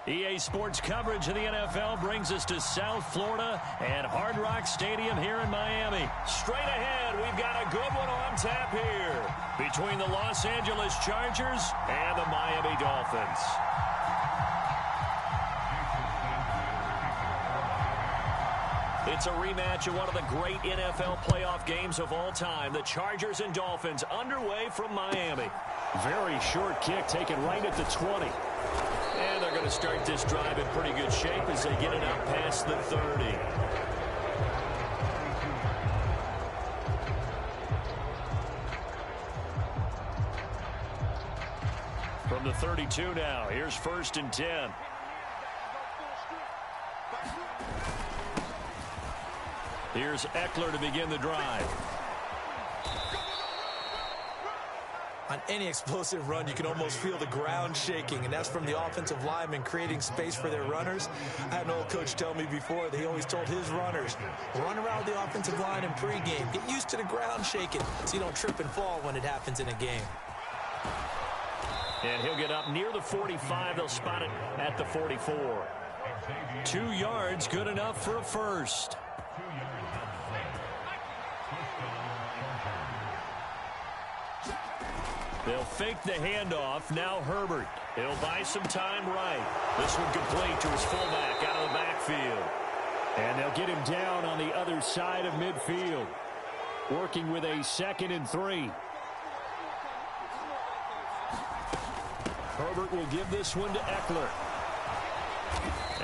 EA Sports coverage of the NFL brings us to South Florida and Hard Rock Stadium here in Miami. Straight ahead, we've got a good one on tap here between the Los Angeles Chargers and the Miami Dolphins. It's a rematch of one of the great NFL playoff games of all time. The Chargers and Dolphins underway from Miami. Very short kick taken right at the 20. And they're going to start this drive in pretty good shape as they get it out past the 30. From the 32 now, here's 1st and 10. Here's Eckler to begin the drive. On any explosive run, you can almost feel the ground shaking, and that's from the offensive linemen creating space for their runners. I had an old coach tell me before, he always told his runners, run around the offensive line in pregame. Get used to the ground shaking so you don't trip and fall when it happens in a game. And he'll get up near the 45. They'll spot it at the 44. 2 yards, good enough for a first. They'll fake the handoff. Now Herbert. He'll buy some time right. This one complete to his fullback out of the backfield. And they'll get him down on the other side of midfield. Working with a 2nd and 3. Herbert will give this one to Eckler.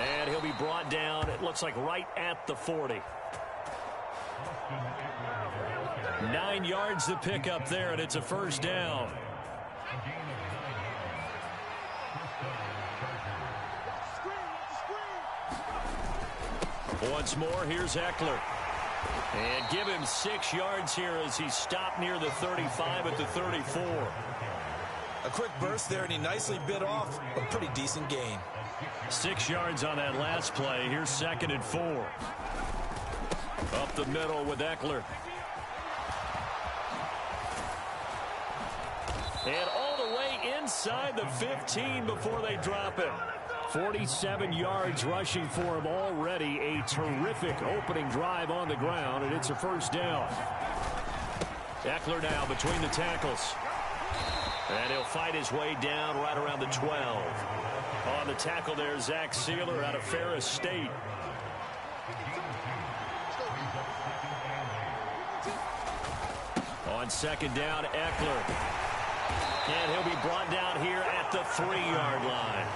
And he'll be brought down, it looks like right at the 40. 9 yards to pick up there, and it's a first down. Once more, here's Eckler. And give him 6 yards here as he stopped near the 35 at the 34. A quick burst there, and he nicely bit off a pretty decent gain. 6 yards on that last play. Here's 2nd and 4. Up the middle with Eckler. And all the way inside the 15 before they drop it. 47 yards rushing for him already. A terrific opening drive on the ground, and it's a first down. Eckler now between the tackles. And he'll fight his way down right around the 12. On the tackle there, Zach Sealer out of Ferris State. On 2nd down, Eckler. And he'll be brought down here at the 3-yard line.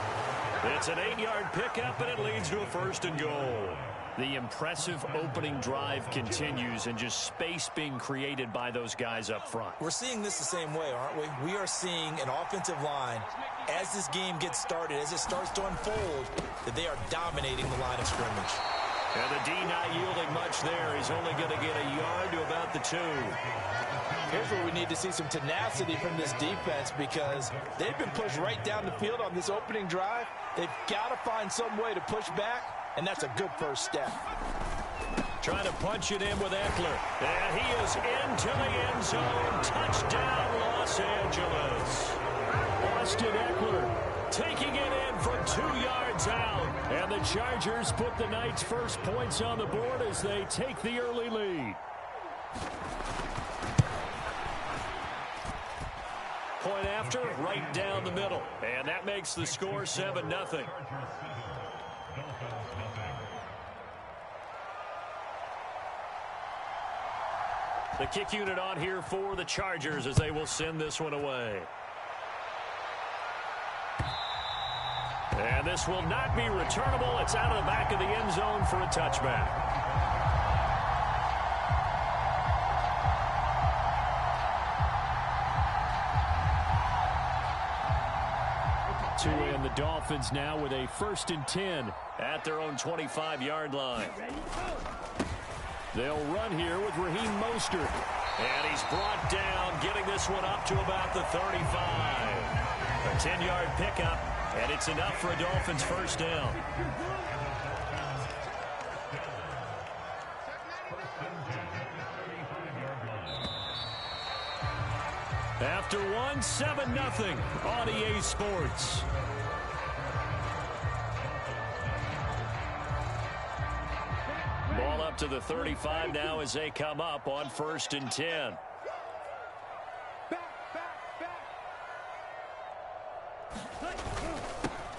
It's an 8-yard pickup, and it leads to a 1st and goal. The impressive opening drive continues, and just space being created by those guys up front. We're seeing this the same way, aren't we? We are seeing an offensive line, as this game gets started, as it starts to unfold, that they are dominating the line of scrimmage. And the D not yielding much there. He's only going to get a yard to about the 2. Here's where we need to see some tenacity from this defense, because they've been pushed right down the field on this opening drive. They've got to find some way to push back, and that's a good first step. Trying to punch it in with Eckler. And he is into the end zone. Touchdown, Los Angeles. Austin Eckler taking it in from 2 yards out. And the Chargers put the Knights' first points on the board as they take the early lead. Point after, right down the middle. And that makes the score 7-0. The kick unit on here for the Chargers as they will send this one away. And this will not be returnable. It's out of the back of the end zone for a touchback. And the Dolphins now with a 1st and 10 at their own 25-yard line. They'll run here with Raheem Mostert. And he's brought down, getting this one up to about the 35. A 10-yard pickup, and it's enough for a Dolphins first down. After one, 7-0 on EA Sports. out to the 35 now as they come up on 1st and 10.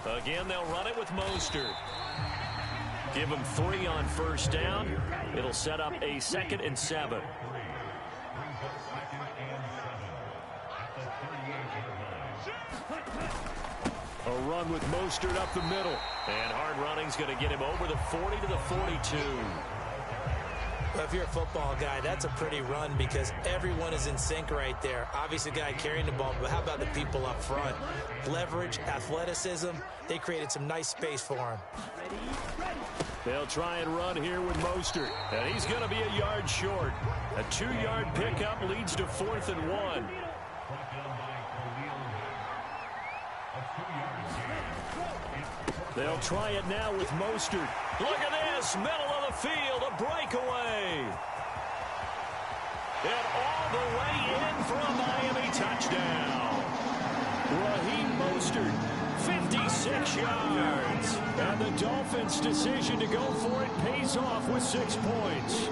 Again, they'll run it with Mostert. Give him 3 on 1st down. It'll set up a 2nd and 7. A run with Mostert up the middle. And hard running's going to get him over the 40 to the 42. Well, if you're a football guy, that's a pretty run because everyone is in sync right there. Obviously, the guy carrying the ball, but how about the people up front? Leverage, athleticism, they created some nice space for him. They'll try and run here with Mostert. And he's going to be a yard short. A 2-yard pickup leads to 4th and 1. They'll try it now with Mostert. Look at this, middle of the field, a breakaway. And all the way in for a Miami touchdown. Raheem Mostert, 56 yards. And the Dolphins' decision to go for it pays off with 6 points.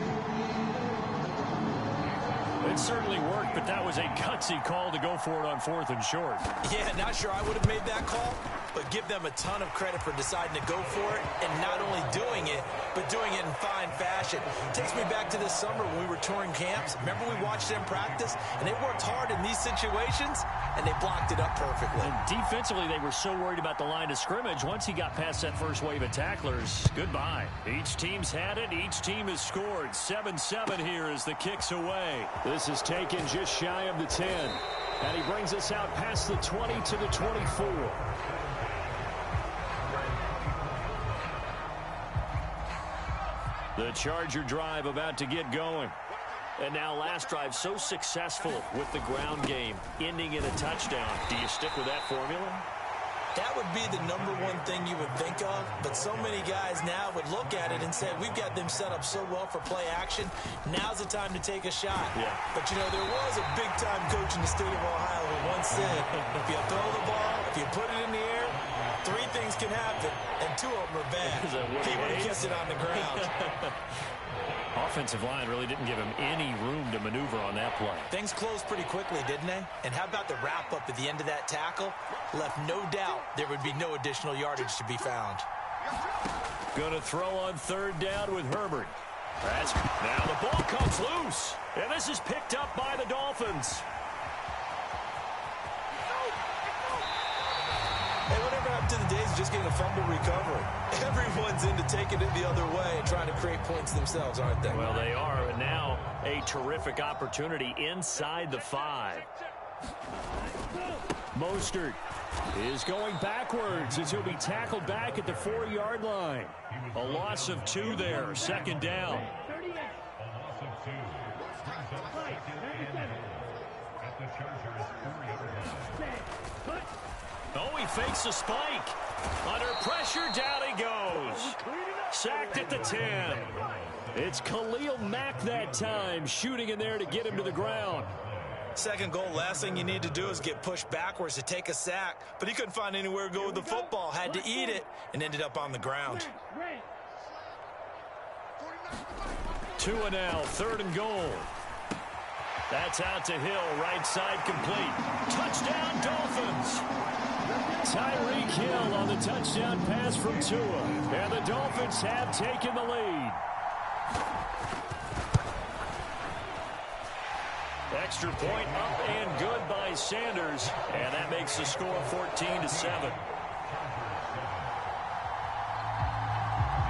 It certainly worked, but that was a gutsy call to go for it on 4th and short. Yeah, not sure I would have made that call, but give them a ton of credit for deciding to go for it and not only doing it, but doing it in fine fashion. Takes me back to this summer when we were touring camps. Remember we watched them practice, and they worked hard in these situations, and they blocked it up perfectly. And defensively, they were so worried about the line of scrimmage. Once he got past that first wave of tacklers, goodbye. Each team's had it. Each team has scored. 7-7 here as the kick's away. This is taken just shy of the 10. And he brings us out past the 20 to the 24. The Charger drive about to get going. And now last drive so successful with the ground game, ending in a touchdown. Do you stick with that formula? That would be the number one thing you would think of, but so many guys now would look at it and say, we've got them set up so well for play action. Now's the time to take a shot. Yeah. But, you know, there was a big-time coach in the state of Ohio who once said, if you throw the ball, if you put it in the air, 3 things can happen, and 2 of them are bad. He would have kept it on the ground. Offensive line really didn't give him any room to maneuver on that play. Things closed pretty quickly, didn't they? And how about the wrap-up at the end of that tackle? Left no doubt there would be no additional yardage to be found. Going to throw on 3rd down with Herbert. Now the ball comes loose. And this is picked up by the Dolphins. Hey, whatever happened to the days of just getting a fumble recovery? Everyone's into taking it the other way and trying to create points themselves, aren't they? Well, they are. And now a terrific opportunity inside the 5. Mostert is going backwards as he'll be tackled back at the 4-yard line. A loss of 2 there. 2nd down. Oh, he fakes a spike. Under pressure, down he goes. Sacked at the 10. It's Khalil Mack that time, shooting in there to get him to the ground. Second goal, last thing you need to do is get pushed backwards to take a sack. But he couldn't find anywhere to go with the football. Had to eat it and ended up on the ground. 2 and now, 3rd and goal. That's out to Hill, right side complete. Touchdown, Dolphins. Tyreek Hill on the touchdown pass from Tua. And the Dolphins have taken the lead. Extra point up and good by Sanders. And that makes the score 14-7.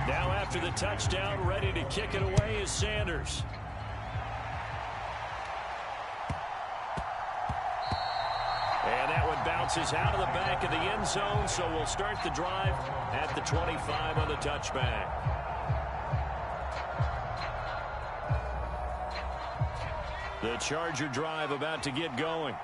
Now after the touchdown, ready to kick it away is Sanders. And that one bounces out of the back of the end zone, so we'll start the drive at the 25 on the touchback. The Charger drive about to get going.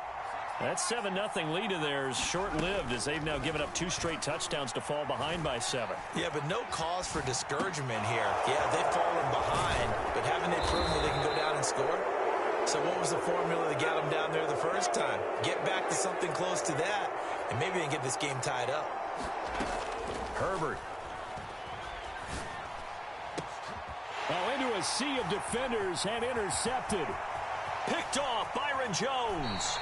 That 7-0 lead of theirs short-lived as they've now given up 2 straight touchdowns to fall behind by 7. Yeah, but no cause for discouragement here. Yeah, they've fallen behind, but haven't they proven that they can go down and score? So what was the formula that got them down there the first time? Get back to something close to that, and maybe they can get this game tied up. Herbert. Oh, into a sea of defenders and intercepted. Picked off Byron Jones.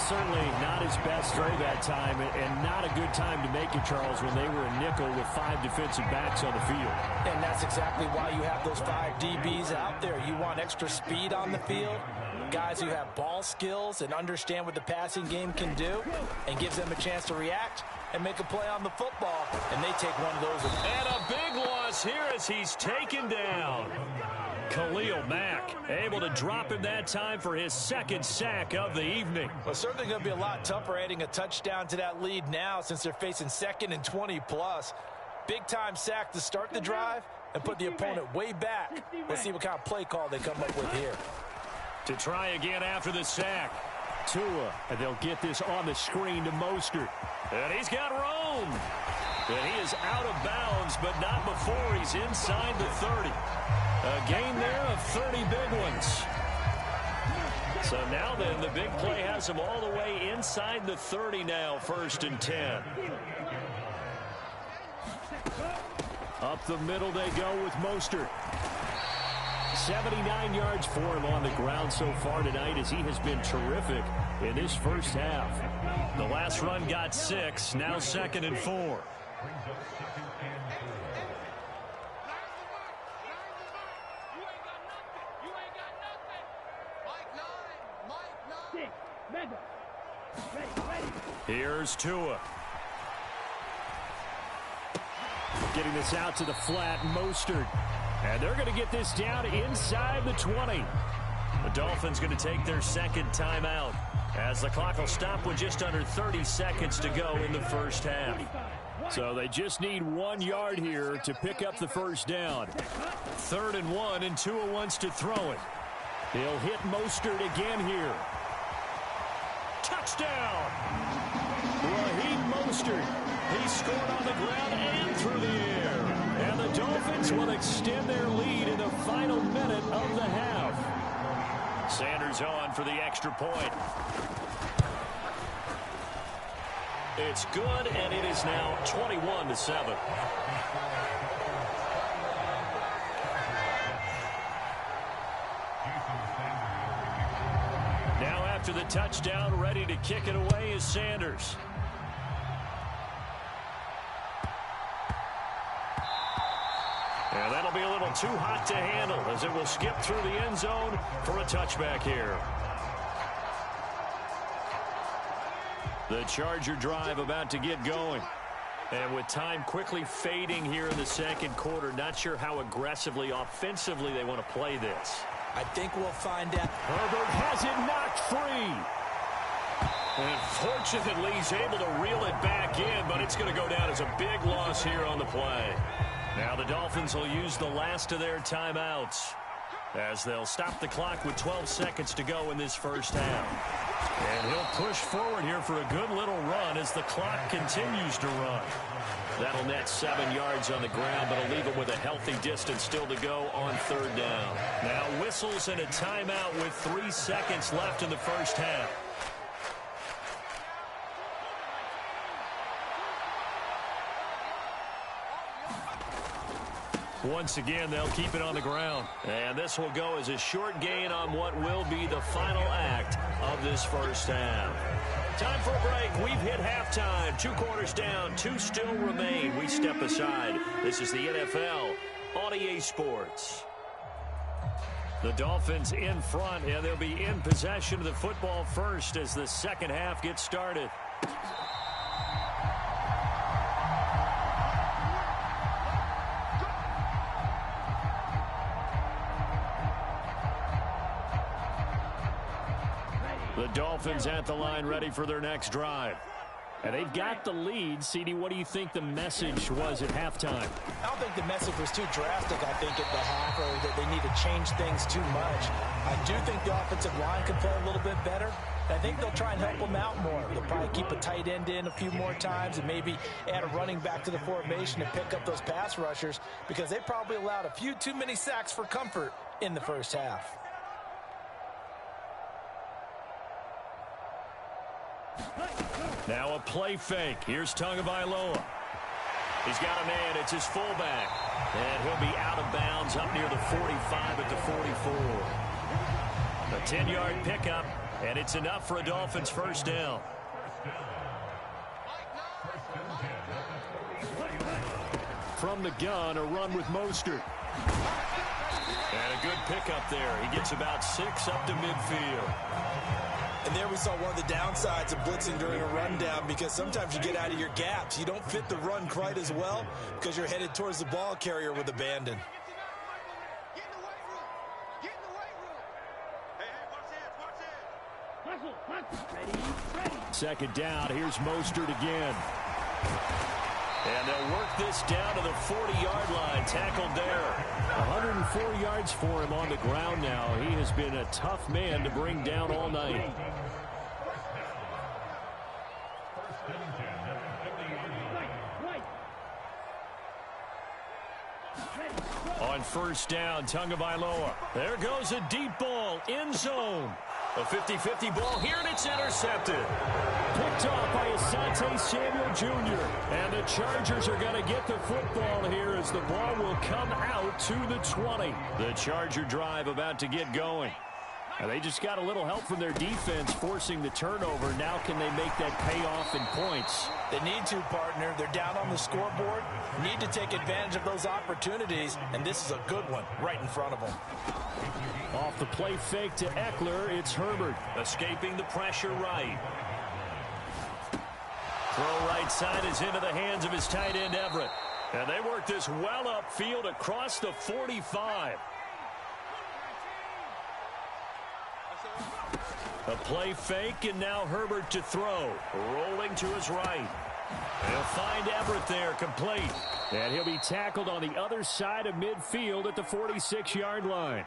Certainly not his best throw that time, and not a good time to make it, Charles, when they were a nickel with 5 defensive backs on the field. And that's exactly why you have those 5 DBs out there. You want extra speed on the field, guys who have ball skills and understand what the passing game can do, and gives them a chance to react and make a play on the football, and they take one of those. And a big loss here as he's taken down. Khalil Mack able to drop him that time for his 2nd sack of the evening. Well, certainly going to be a lot tougher adding a touchdown to that lead now since they're facing 2nd and 20+. Big-time sack to start the drive and put the opponent way back. Let's see what kind of play call they come up with here. To try again after the sack. Tua, and they'll get this on the screen to Mostert. And he's got room. And he is out of bounds, but not before he's inside the 30. A gain there of 30 big ones. So now then, the big play has him all the way inside the 30 now, 1st and 10. Up the middle they go with Mostert. 79 yards for him on the ground so far tonight as he has been terrific in this first half. The last run got 6, now 2nd and 4. Here's Tua. Getting this out to the flat, Mostert. And they're going to get this down inside the 20. The Dolphins going to take their 2nd timeout as the clock will stop with just under 30 seconds to go in the first half. So they just need 1 yard here to pick up the first down. 3rd and 1, and Tua wants to throw it. He'll hit Mostert again here. Touchdown! Raheem Mostert. He scored on the ground and through the air. And the Dolphins will extend their lead in the final minute of the half. Sanders on for the extra point. It's good, and it is now 21-7. Now after the touchdown, ready to kick it away is Sanders. And that'll be a little too hot to handle as it will skip through the end zone for a touchback here. The Charger drive about to get going. And with time quickly fading here in the 2nd quarter, not sure how aggressively, offensively they want to play this. I think we'll find out. Herbert has it knocked free. And fortunately, he's able to reel it back in, but it's going to go down as a big loss here on the play. Now the Dolphins will use the last of their timeouts as they'll stop the clock with 12 seconds to go in this first half. And he'll push forward here for a good little run as the clock continues to run. That'll net 7 yards on the ground, but it'll leave him with a healthy distance still to go on 3rd down. Now whistles and a timeout with 3 seconds left in the first half. Once again, they'll keep it on the ground. And this will go as a short gain on what will be the final act of this first half. Time for a break. We've hit halftime. 2 quarters down. 2 still remain. We step aside. This is the NFL on EA Sports. The Dolphins in front, and they'll be in possession of the football first as the second half gets started. The Dolphins at the line ready for their next drive. And they've got the lead. CD, what do you think the message was at halftime? I don't think the message was too drastic, I think, at the half, or that they need to change things too much. I do think the offensive line can play a little bit better. I think they'll try and help them out more. They'll probably keep a tight end in a few more times and maybe add a running back to the formation to pick up those pass rushers because they probably allowed a few too many sacks for comfort in the first half. Now a play fake. Here's Tagovailoa. He's got a man. It's his fullback. And he'll be out of bounds up near the 45 at the 44. A 10-yard pickup, and it's enough for a Dolphins first down. From the gun, a run with Mostert. And a good pickup there. He gets about 6 up to midfield. And there we saw one of the downsides of blitzing during a rundown, because sometimes you get out of your gaps. You don't fit the run quite as well because you're headed towards the ball carrier with abandon. Second down. Here's Mostert again. And they'll work this down to the 40-yard line. Tackled there. 104 yards for him on the ground now. He has been a tough man to bring down all night. On first down, Tagovailoa. There goes a deep ball, end zone. A 50-50 ball here, and it's intercepted. Picked off by Asante Samuel Jr. And the Chargers are going to get the football here as the ball will come out to the 20. The Charger drive about to get going. And they just got a little help from their defense forcing the turnover. Now can they make that pay off in points? They need to, partner. They're down on the scoreboard. Need to take advantage of those opportunities, and this is a good one right in front of them. Off the play fake to Eckler, it's Herbert. Escaping the pressure right. Throw right side is into the hands of his tight end, Everett. And they work this well upfield across the 45. A play fake, and now Herbert to throw. Rolling to his right. He'll find Everett there, complete. And he'll be tackled on the other side of midfield at the 46-yard line.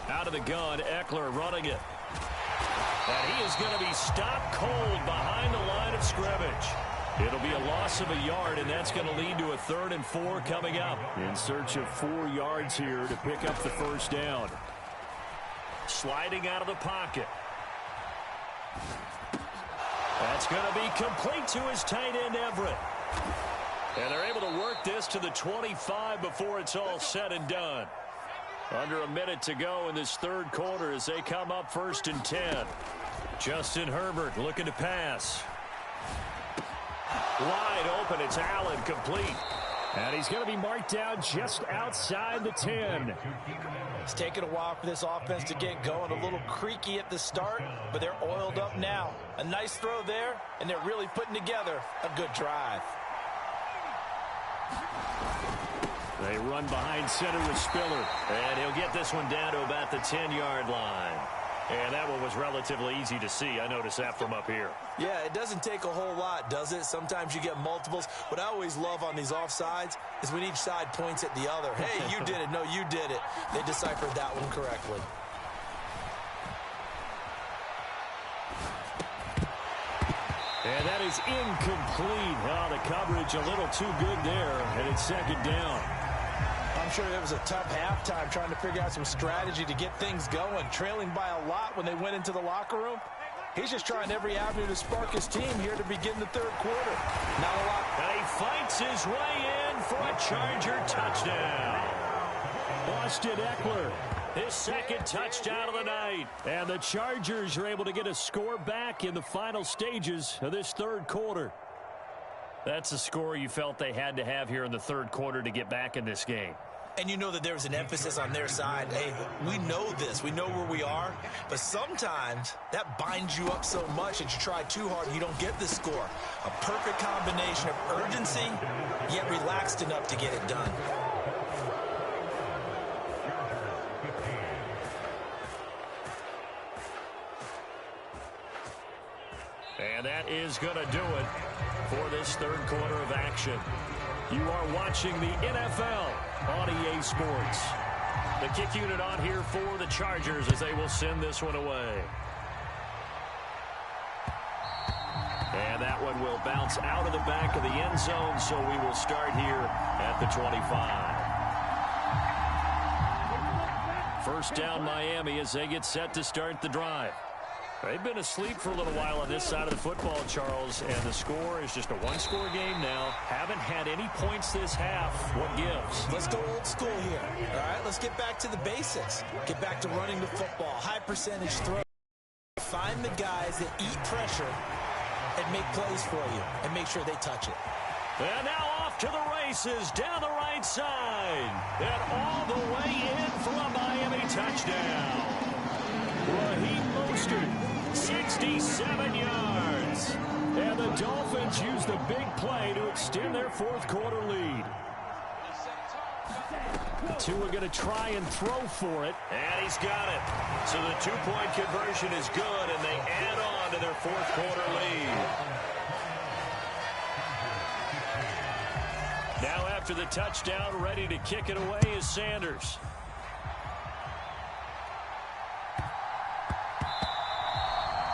Out of the gun, Eckler running it. And he is going to be stopped cold behind the line of scrimmage. It'll be a loss of a yard, and that's going to lead to a 3rd and 4 coming up. In search of 4 yards here to pick up the first down. Sliding out of the pocket. That's going to be complete to his tight end, Everett. And they're able to work this to the 25 before it's all said and done. Under a minute to go in this third quarter as they come up 1st and 10. Justin Herbert looking to pass. Wide open, it's Allen, complete. And he's going to be marked down just outside the 10. It's taken a while for this offense to get going. A little creaky at the start, but they're oiled up now. A nice throw there, and they're really putting together a good drive. They run behind center with Spiller. And he'll get this one down to about the 10-yard line. And that one was relatively easy to see. I noticed that from up here. Yeah, it doesn't take a whole lot, does it? Sometimes you get multiples. What I always love on these offsides is when each side points at the other. Hey, you did it. No, you did it. They deciphered that one correctly. And that is incomplete. Oh, the coverage a little too good there. And it's 2nd down. I'm sure it was a tough halftime trying to figure out some strategy to get things going. Trailing by a lot when they went into the locker room. He's just trying every avenue to spark his team here to begin the third quarter. Not a lot. And he fights his way in for a Charger touchdown. Austin Eckler, his 2nd touchdown of the night. And the Chargers are able to get a score back in the final stages of this third quarter. That's a score you felt they had to have here in the third quarter to get back in this game. And you know that there was an emphasis on their side. Hey, we know this. We know where we are. But sometimes that binds you up so much that you try too hard and you don't get the score. A perfect combination of urgency, yet relaxed enough to get it done. And that is going to do it for this third quarter of action. You are watching the NFL on EA Sports. The kick unit on here for the Chargers as they will send this one away. And that one will bounce out of the back of the end zone, so we will start here at the 25. First down Miami as they get set to start the drive. They've been asleep for a little while on this side of the football, Charles, and the score is just a one-score game now. Haven't had any points this half. What gives? Let's go old school here. All right, let's get back to the basics. Get back to running the football, high-percentage throw. Find the guys that eat pressure and make plays for you and make sure they touch it. And now off to the races down the right side. And all the way in for a Miami touchdown. Raheem Mostert, 67 yards. And the Dolphins use the big play to extend their fourth quarter lead. The two are going to try and throw for it. And he's got it. So the two-point conversion is good, and they add on to their fourth quarter lead. Now after the touchdown, ready to kick it away is Sanders.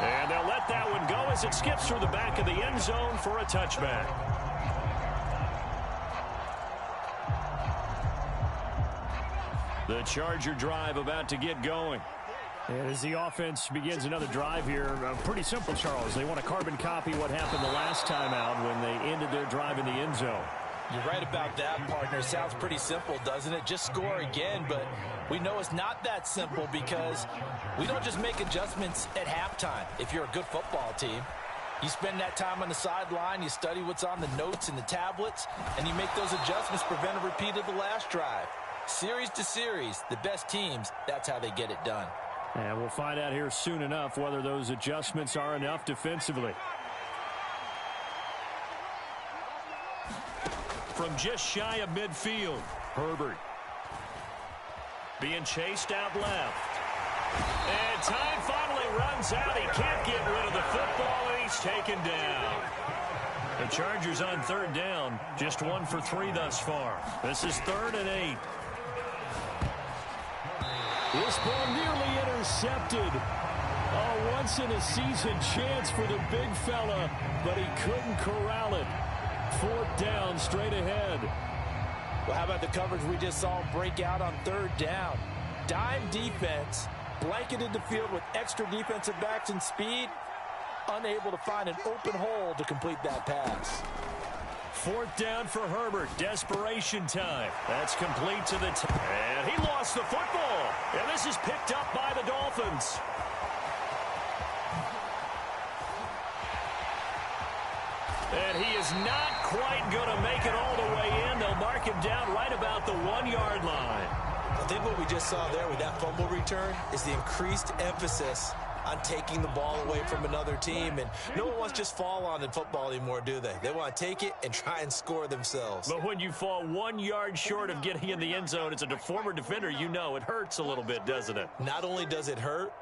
And they'll let that one go as it skips through the back of the end zone for a touchback. The Charger drive about to get going. And as the offense begins another drive here, pretty simple, Charles. They want to carbon copy what happened the last time out when they ended their drive in the end zone. You're right about that, partner. Sounds pretty simple, doesn't it? Just score again, but we know it's not that simple because we don't just make adjustments at halftime. If you're a good football team, you spend that time on the sideline, you study what's on the notes and the tablets, and you make those adjustments, prevent a repeat of the last drive. Series to series, the best teams, that's how they get it done. And we'll find out here soon enough whether those adjustments are enough defensively. From just shy of midfield, Herbert. Being chased out left. And time finally runs out. He can't get rid of the football, and he's taken down. The Chargers on third down, just 1 for 3 thus far. This is 3rd and 8. This ball nearly intercepted. A once-in-a-season chance for the big fella, but he couldn't corral it. 4th down, straight ahead. Well, how about the coverage we just saw break out on 3rd down? Dime defense, blanketed the field with extra defensive backs and speed, unable to find an open hole to complete that pass. 4th down for Herbert. Desperation time. That's complete to the and he lost the football. And this is picked up by the Dolphins. And he is not quite going to make it all the way in. They'll mark him down right about the 1-yard line. I think what we just saw there with that fumble return is the increased emphasis on taking the ball away from another team. And no one wants to just fall on in football anymore, do they? They want to take it and try and score themselves. But when you fall 1 yard short of getting in the end zone, it's a former defender, you know it hurts a little bit, doesn't it? Not only does it hurt,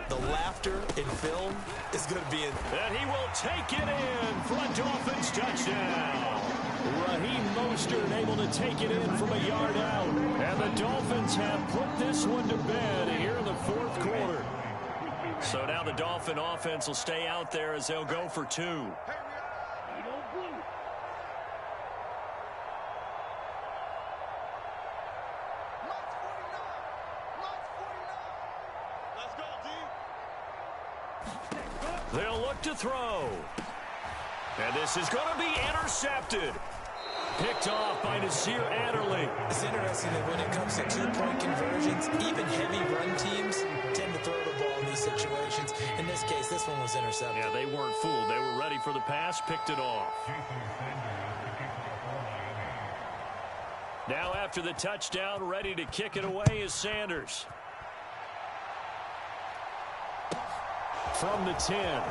the laughter in film is going to be in. And he will take it in for a Dolphins touchdown. Raheem Mostert able to take it in from a yard out. And the Dolphins have put this one to bed here in the 4th quarter. So now the Dolphin offense will stay out there as they'll go for 2. They'll look to throw. And this is going to be intercepted. Picked off by Nasir Adderley. It's interesting that when it comes to two-point conversions, even heavy run teams tend to throw the ball in these situations. In this case, this one was intercepted. Yeah, they weren't fooled. They were ready for the pass, picked it off. Now after the touchdown, ready to kick it away is Sanders. From the 10.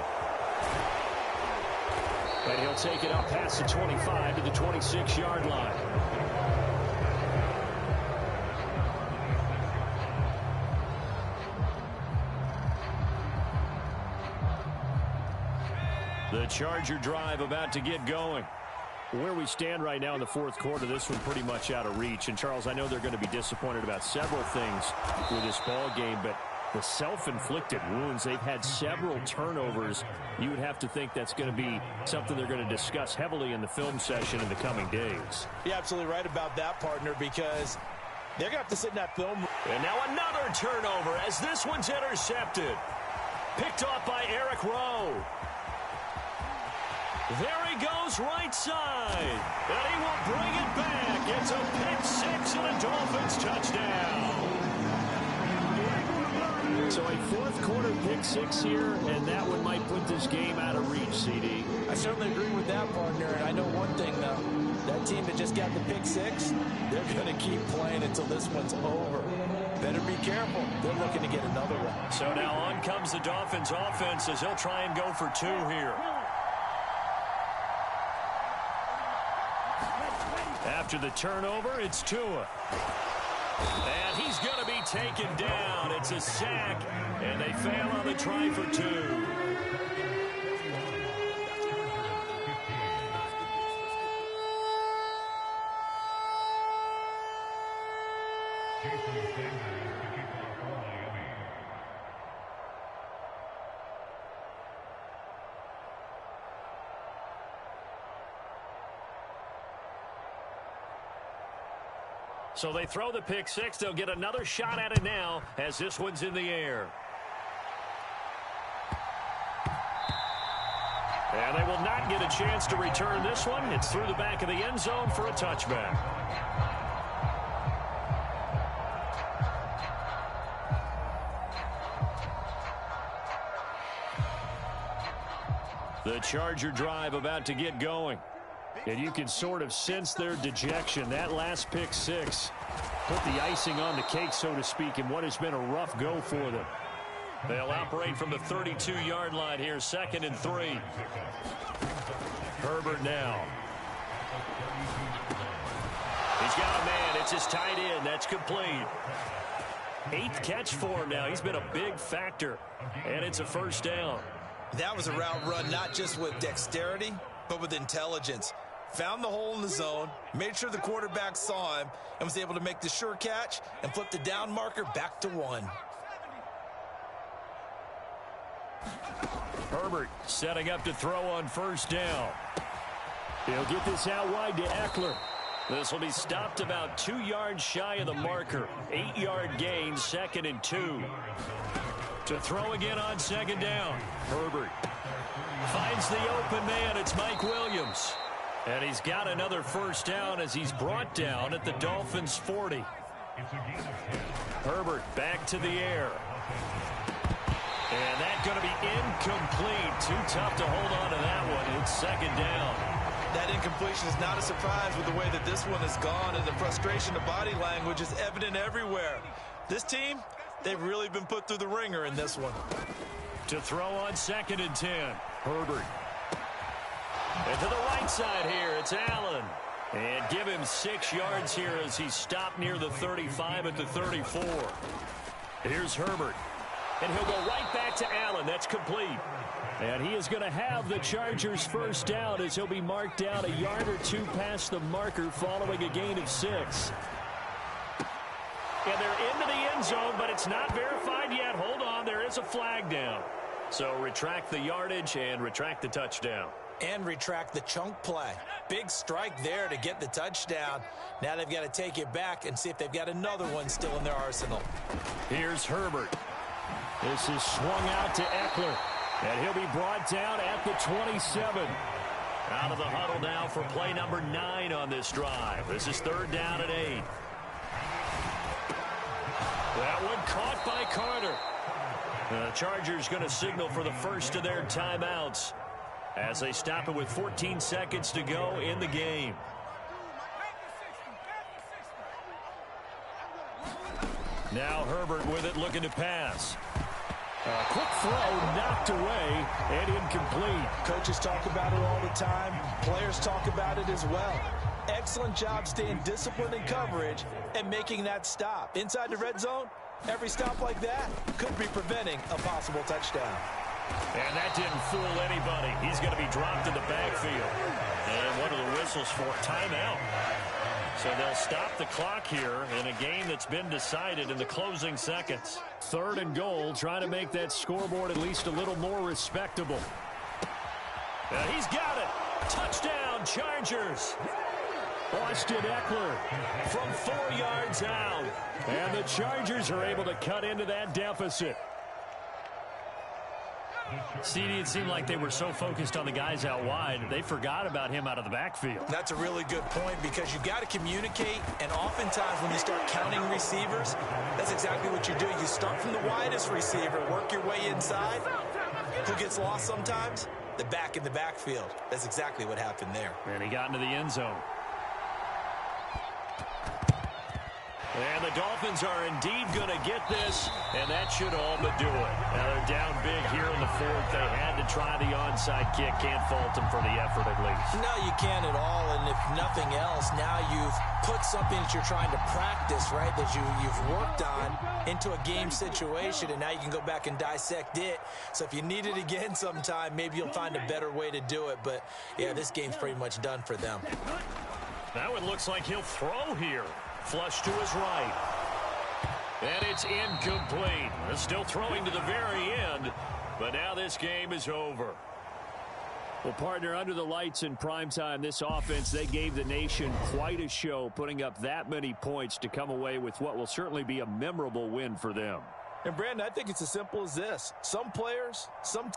And he'll take it up past the 25 to the 26-yard line. The Charger drive about to get going. Where we stand right now in the 4th quarter, this one pretty much out of reach. And, Charles, I know they're going to be disappointed about several things with this ball game, but the self-inflicted wounds, they've had several turnovers. You would have to think that's going to be something they're going to discuss heavily in the film session in the coming days. You're absolutely right about that, partner, because they're going to have to sit in that film. And now another turnover as this one's intercepted. Picked off by Eric Rowe. There he goes right side. And he will bring it back. It's a pick six and a Dolphins touchdown. So a fourth quarter pick six here, and that one might put this game out of reach, CD. I certainly agree with that, partner. And I know one thing, though. That team that just got the pick six, they're going to keep playing until this one's over. Better be careful. They're looking to get another one. So now on comes the Dolphins offense as he'll try and go for two here. After the turnover, it's Tua. And he's going to be taken down. It's a sack, and they fail on the try for two. So they throw the pick six. They'll get another shot at it now as this one's in the air. And they will not get a chance to return this one. It's through the back of the end zone for a touchback. The Charger drive about to get going. And you can sort of sense their dejection. That last pick six put the icing on the cake, so to speak, in what has been a rough go for them. They'll operate from the 32-yard line here, 2nd and 3. Herbert now. He's got a man. It's his tight end. That's complete. 8th catch for him now. He's been a big factor, and it's a first down. That was a route run not just with dexterity, but with intelligence. Found the hole in the zone, made sure the quarterback saw him, and was able to make the sure catch and flip the down marker back to 1. Herbert setting up to throw on first down. He'll get this out wide to Eckler. This will be stopped about 2 yards shy of the marker. 8-yard gain, 2nd and 2. To throw again on 2nd down. Herbert finds the open man. It's Mike Williams. And he's got another first down as he's brought down at the Dolphins' 40. Herbert back to the air. And that's going to be incomplete. Too tough to hold on to that one. It's 2nd down. That incompletion is not a surprise with the way that this one has gone, and the frustration of body language is evident everywhere. This team, they've really been put through the ringer in this one. To throw on 2nd and 10. Herbert. And to the right side here, it's Allen. And give him 6 yards here as he's stopped near the 35 at the 34. Here's Herbert. And he'll go right back to Allen. That's complete. And he is going to have the Chargers' first down as he'll be marked down a yard or two past the marker following a gain of 6. And they're into the end zone, but it's not verified yet. Hold on, there is a flag down. So retract the yardage and retract the touchdown. And retract the chunk play. Big strike there to get the touchdown. Now they've got to take it back and see if they've got another one still in their arsenal. Here's Herbert. This is swung out to Eckler. And he'll be brought down at the 27. Out of the huddle now for play number 9 on this drive. This is 3rd down and 8. That one caught by Carter. The Chargers going to signal for the first of their timeouts as they stop it with 14 seconds to go in the game. Now Herbert with it, looking to pass. A quick throw knocked away and incomplete. Coaches talk about it all the time. Players talk about it as well. Excellent job staying disciplined in coverage and making that stop. Inside the red zone, every stop like that could be preventing a possible touchdown. And that didn't fool anybody. He's going to be dropped in the backfield. And what are the whistles for? Timeout. So they'll stop the clock here in a game that's been decided in the closing seconds. 3rd and goal, trying to make that scoreboard at least a little more respectable. And he's got it. Touchdown, Chargers. Austin Eckler from 4 yards out. And the Chargers are able to cut into that deficit. CD, it seemed like they were so focused on the guys out wide, they forgot about him out of the backfield. That's a really good point because you got to communicate, and oftentimes when you start counting receivers, that's exactly what you do. You start from the widest receiver, work your way inside. Who gets lost sometimes? The back in the backfield. That's exactly what happened there. And he got into the end zone. And the Dolphins are indeed going to get this, and that should all but do it. Now they're down big here in the fourth. They had to try the onside kick. Can't fault them for the effort at least. No, you can't at all, and if nothing else, now you've put something that you're trying to practice, right, that you've worked on into a game situation, and now you can go back and dissect it. So if you need it again sometime, maybe you'll find a better way to do it. But, yeah, this game's pretty much done for them. Now it looks like he'll throw here. Flush to his right. And it's incomplete. They're still throwing to the very end, but now this game is over. Well, partner, under the lights in primetime, this offense, they gave the nation quite a show, putting up that many points to come away with what will certainly be a memorable win for them. And, Brandon, I think it's as simple as this. Some players, some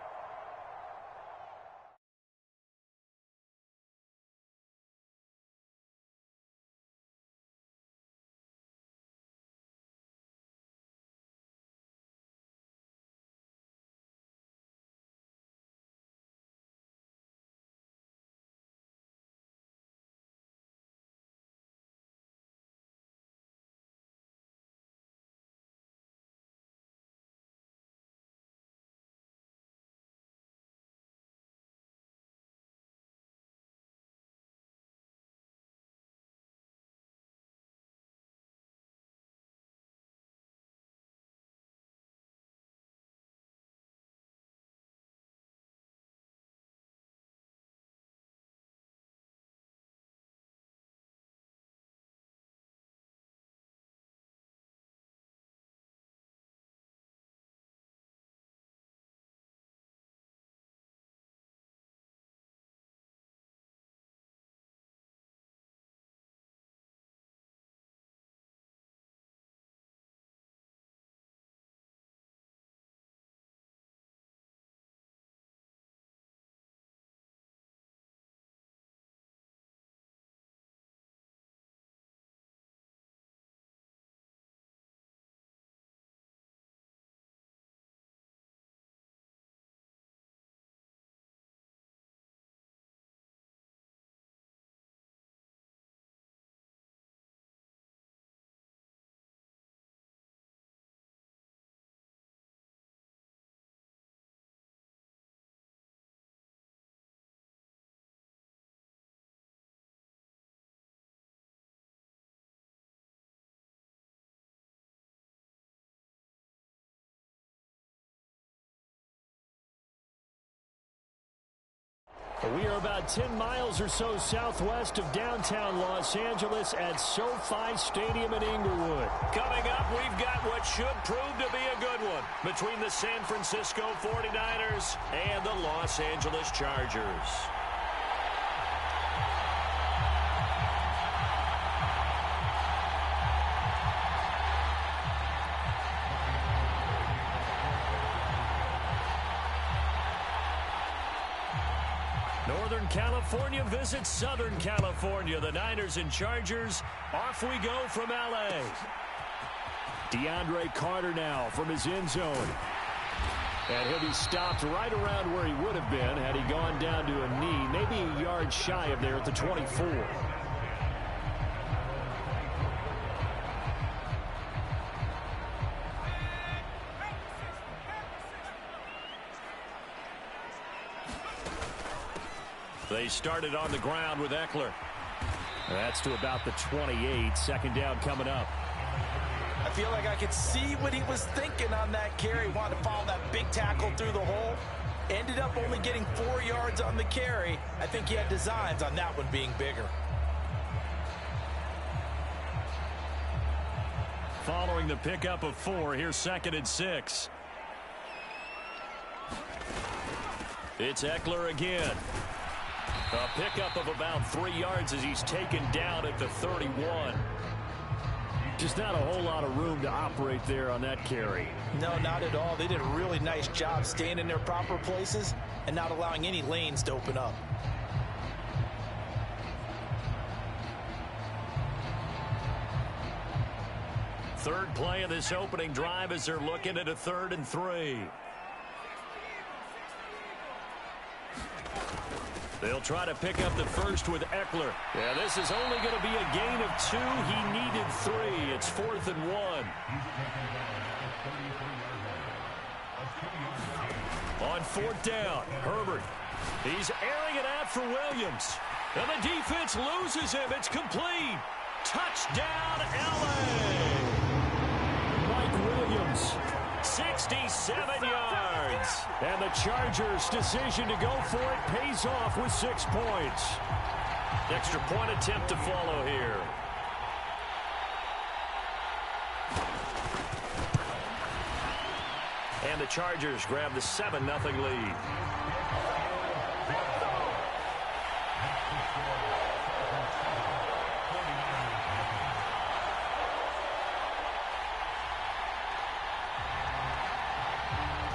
We are about 10 miles or so southwest of downtown Los Angeles at SoFi Stadium in Inglewood. Coming up, we've got what should prove to be a good one between the San Francisco 49ers and the Los Angeles Chargers. Northern California visits Southern California. The Niners and Chargers, off we go from L.A. DeAndre Carter now from his end zone. And he'll be stopped right around where he would have been had he gone down to a knee, maybe a yard shy of there at the 24. They started on the ground with Eckler. That's to about the 28. Second down coming up. I feel like I could see what he was thinking on that carry. Wanted to follow that big tackle through the hole. Ended up only getting 4 yards on the carry. I think he had designs on that one being bigger. Following the pickup of 4, here's 2nd and 6. It's Eckler again. A pickup of about 3 yards as he's taken down at the 31. Just not a whole lot of room to operate there on that carry. No, not at all. They did a really nice job staying in their proper places and not allowing any lanes to open up. Third play of this opening drive as they're looking at a 3rd and 3. They'll try to pick up the first with Eckler. Yeah, this is only going to be a gain of 2. He needed 3. It's 4th and 1. On 4th down, Herbert. He's airing it out for Williams. And the defense loses him. It's complete. Touchdown, L.A. Williams, 67 yards. And the Chargers' decision to go for it pays off with 6 points. Extra point attempt to follow here. And the Chargers grab the 7-0 lead.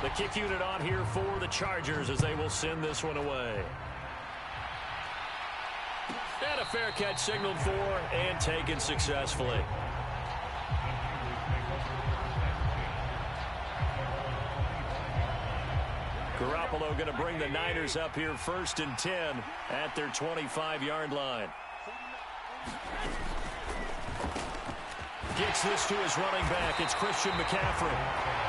The kick unit on here for the Chargers as they will send this one away. And a fair catch signaled for and taken successfully. Garoppolo going to bring the Niners up here 1st and 10 at their 25-yard line. Gets this to his running back. It's Christian McCaffrey.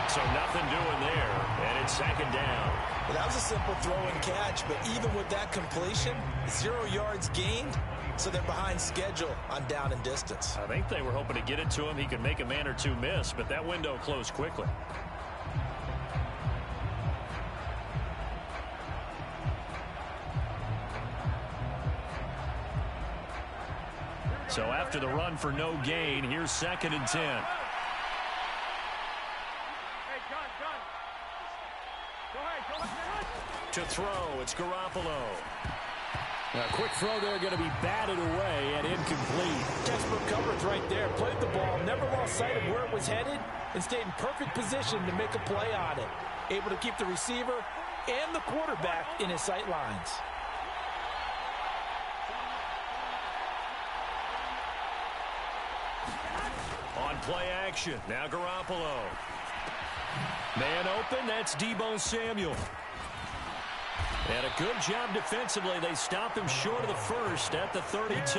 So nothing doing there, and it's 2nd down. Well, that was a simple throw and catch, but even with that completion, 0 yards gained, so they're behind schedule on down and distance. I think they were hoping to get it to him. He could make a man or two miss, but that window closed quickly. So after the run for no gain, here's 2nd and 10. To throw, it's Garoppolo. A quick throw there, going to be batted away and incomplete. Desperate coverage right there. Played the ball, never lost sight of where it was headed, and stayed in perfect position to make a play on it. Able to keep the receiver and the quarterback in his sight lines. On play action, now Garoppolo. Man open, that's Deebo Samuel. And a good job defensively. They stop him short of the first at the 32.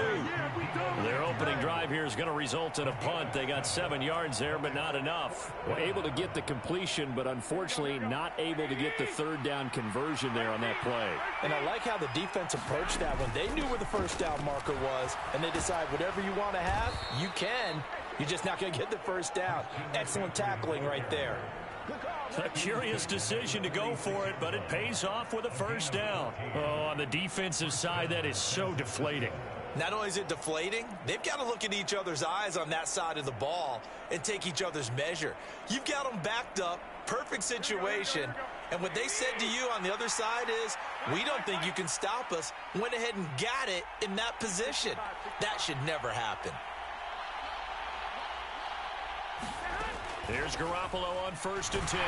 Their opening drive here is going to result in a punt. They got 7 yards there, but not enough. Well, able to get the completion, but unfortunately not able to get the 3rd down conversion there on that play. And I like how the defense approached that one. They knew where the 1st down marker was, and they decide whatever you want to have, you can. You're just not going to get the 1st down. Excellent tackling right there. A curious decision to go for it, but it pays off with a 1st down. Oh, on the defensive side, that is so deflating. Not only is it deflating, they've got to look at each other's eyes on that side of the ball and take each other's measure. You've got them backed up, perfect situation, and what they said to you on the other side is, we don't think you can stop us. Went ahead and got it in that position. That should never happen. There's Garoppolo on 1st and 10.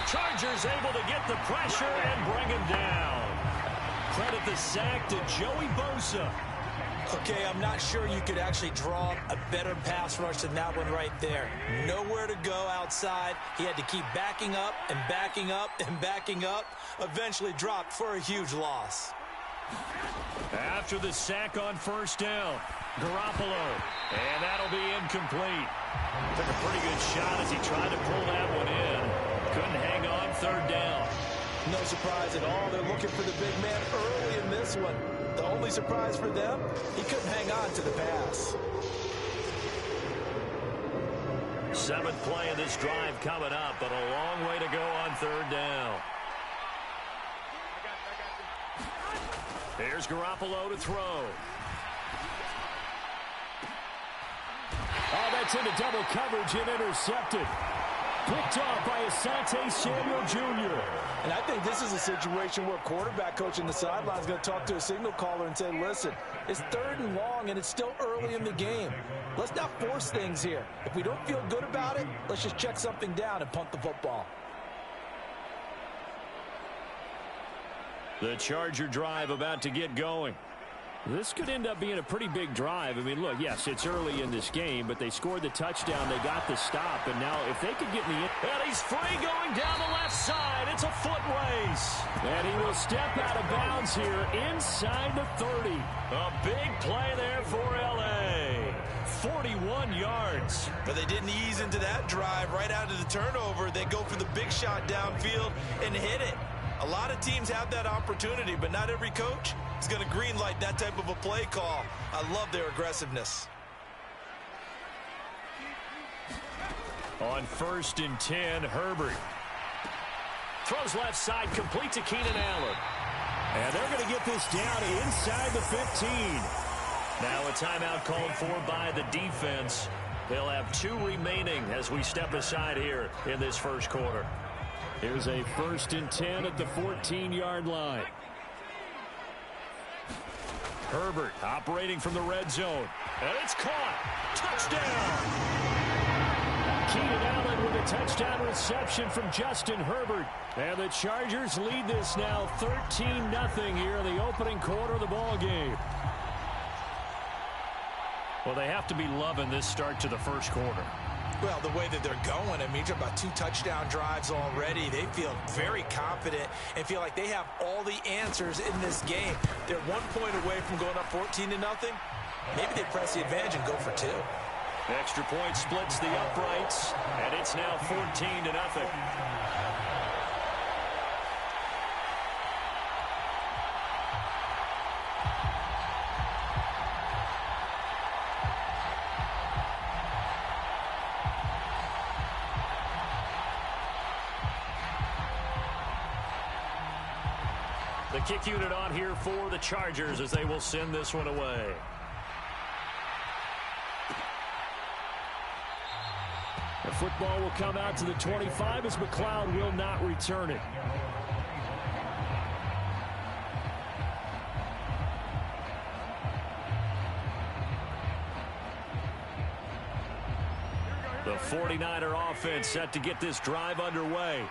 Chargers able to get the pressure and bring him down. Credit the sack to Joey Bosa. Okay, I'm not sure you could actually draw a better pass rush than that one right there. Nowhere to go outside. He had to keep backing up and backing up and backing up. Eventually dropped for a huge loss. After the sack on 1st down, Garoppolo. And that'll be incomplete. Took a pretty good shot as he tried to pull that one in. Couldn't hang on 3rd down. No surprise at all. They're looking for the big man early in this one. The only surprise for them, he couldn't hang on to the pass. 7th play of this drive coming up, but a long way to go on 3rd down. Here's Garoppolo to throw. Oh, that's into double coverage and intercepted. Picked off by Asante Samuel Jr. And I think this is a situation where quarterback coach in the sideline is going to talk to a signal caller and say, listen, it's 3rd and long, and it's still early in the game. Let's not force things here. If we don't feel good about it, let's just check something down and punt the football. The Charger drive about to get going. This could end up being a pretty big drive. I mean, look, yes, it's early in this game, but they scored the touchdown. They got the stop, and now if they could get in the end. And he's free going down the left side. It's a foot race. And he will step out of bounds here inside the 30. A big play there for L.A. 41 yards. But they didn't ease into that drive right out of the turnover. They go for the big shot downfield and hit it. A lot of teams have that opportunity, but not every coach is going to greenlight that type of a play call. I love their aggressiveness. On 1st and 10, Herbert. Throws left side, complete to Keenan Allen. And they're going to get this down inside the 15. Now a timeout called for by the defense. They'll have 2 remaining as we step aside here in this first quarter. Here's a 1st and 10 at the 14-yard line. Herbert operating from the red zone. And it's caught. Touchdown. Keenan Allen with a touchdown reception from Justin Herbert. And the Chargers lead this now 13-0 here in the opening quarter of the ball game. Well, they have to be loving this start to the first quarter. Well, the way that they're going, I mean, you're about 2 touchdown drives already. They feel very confident and feel like they have all the answers in this game. They're 1 point away from going up 14-0. Maybe they press the advantage and go for 2. Extra point splits the uprights, and it's now 14-0. The kick unit on here for the Chargers as they will send this one away. The football will come out to the 25 as McLeod will not return it. The 49er offense set to get this drive underway.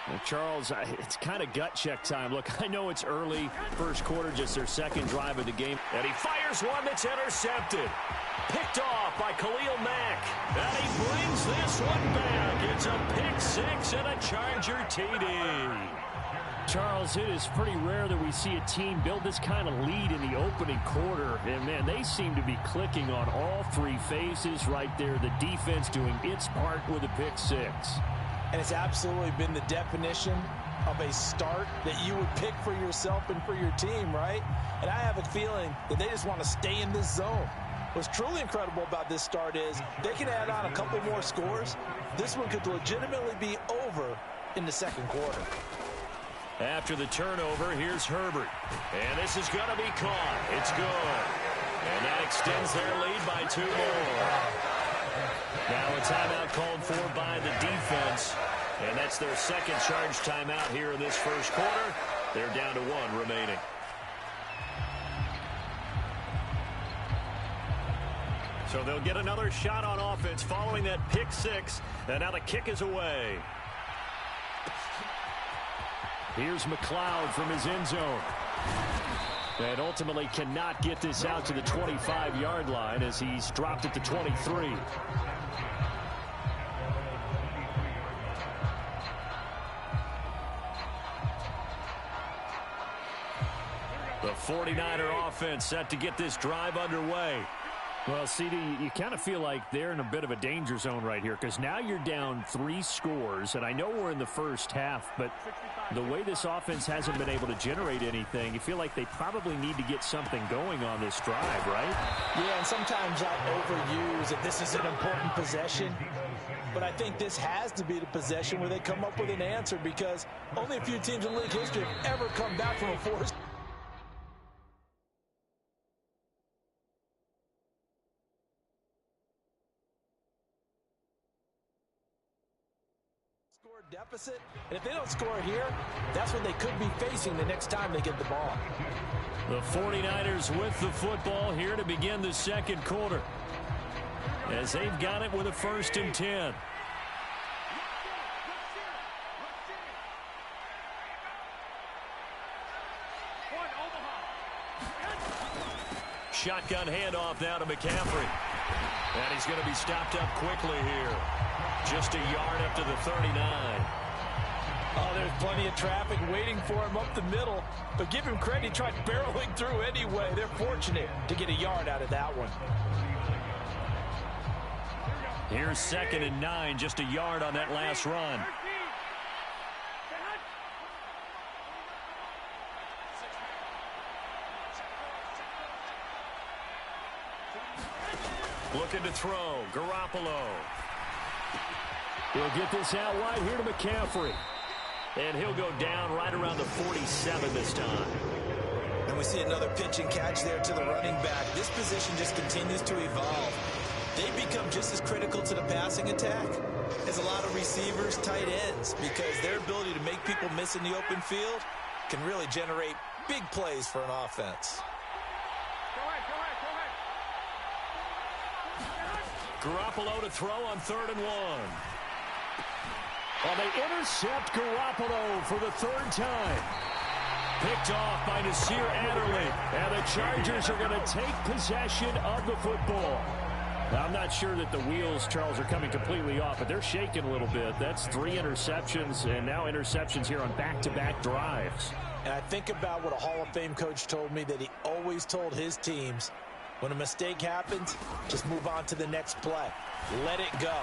Well, Charles, it's kind of gut check time. Look, I know it's early, first quarter, just their second drive of the game. And he fires one that's intercepted. Picked off by Khalil Mack. And he brings this one back. It's a pick 6 and a Charger TD. Charles, it is pretty rare that we see a team build this kind of lead in the opening quarter. And, man, they seem to be clicking on all 3 phases right there. The defense doing its part with a pick 6. And it's absolutely been the definition of a start that you would pick for yourself and for your team, right? And I have a feeling that they just want to stay in this zone. What's truly incredible about this start is they can add on a couple more scores. This one could legitimately be over in the second quarter. After the turnover, here's Herbert. And this is going to be caught. It's good. And that extends their lead by 2 more. Now a timeout called for by the defense. And that's their second charge timeout here in this first quarter. They're down to 1 remaining. So they'll get another shot on offense following that pick 6. And now the kick is away. Here's McLeod from his end zone. And ultimately cannot get this out to the 25-yard line as he's dropped it to 23. The 49er offense set to get this drive underway. Well, CD, you kind of feel like they're in a bit of a danger zone right here because now you're down 3 scores, and I know we're in the first half, but the way this offense hasn't been able to generate anything, you feel like they probably need to get something going on this drive, right? Yeah, and sometimes I overuse that this is an important possession, but I think this has to be the possession where they come up with an answer because only a few teams in league history have ever come back from a forced Score deficit, and if they don't score here, that's what they could be facing the next time they get the ball. The 49ers with the football here to begin the second quarter, as they've got it with a 1st and 10. Shotgun handoff now to McCaffrey. And he's going to be stopped up quickly here. Just a yard up to the 39. Oh, there's plenty of traffic waiting for him up the middle. But give him credit, he tried barreling through anyway. They're fortunate to get a yard out of that one. Here's 2nd and 9, just a yard on that last run. Looking to throw, Garoppolo. He'll get this out wide here to McCaffrey. And he'll go down right around the 47 this time. And we see another pitch and catch there to the running back. This position just continues to evolve. They become just as critical to the passing attack as a lot of receivers, tight ends, because their ability to make people miss in the open field can really generate big plays for an offense. Garoppolo to throw on 3rd and 1. Well, they intercept Garoppolo for the 3rd time. Picked off by Nasir Adderley. And the Chargers are going to take possession of the football. Now, I'm not sure that the wheels, Charles, are coming completely off, but they're shaking a little bit. That's 3 interceptions, and now interceptions here on back-to-back drives. And I think about what a Hall of Fame coach told me, that he always told his teams, when a mistake happens, just move on to the next play. Let it go.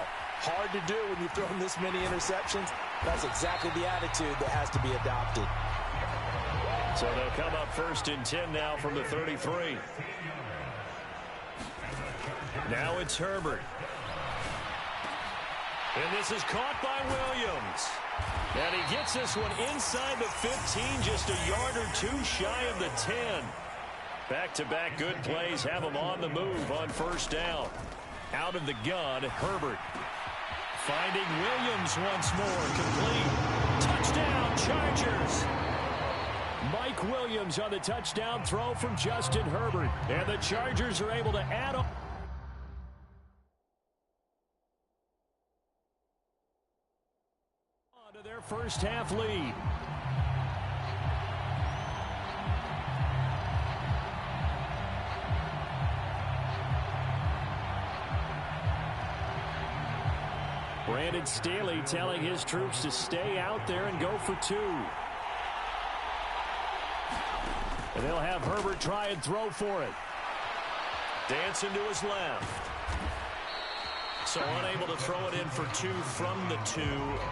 Hard to do when you've thrown this many interceptions. That's exactly the attitude that has to be adopted. So they'll come up 1st and 10 now from the 33. Now it's Herbert. And this is caught by Williams. And he gets this one inside the 15, just a yard or 2 shy of the 10. Back-to-back good plays have him on the move on 1st down. Out of the gun, Herbert. Finding Williams once more. Complete. Touchdown, Chargers. Mike Williams on the touchdown throw from Justin Herbert. And the Chargers are able to add on to their first half lead. Brandon Staley telling his troops to stay out there and go for 2. And they'll have Herbert try and throw for it. Dancing to his left. So unable to throw it in for 2 from the 2.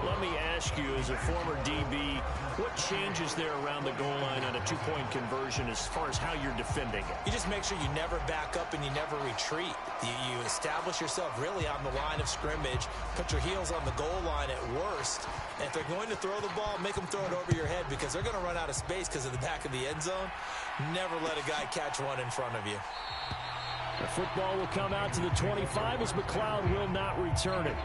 Let me ask you, as a former DB, what changes there around the goal line on a 2-point conversion as far as how you're defending it? You just make sure you never back up and you never retreat. You establish yourself really on the line of scrimmage, put your heels on the goal line at worst, and if they're going to throw the ball, make them throw it over your head, because they're going to run out of space because of the back of the end zone. Never let a guy catch one in front of you. The football will come out to the 25 as McLeod will not return it.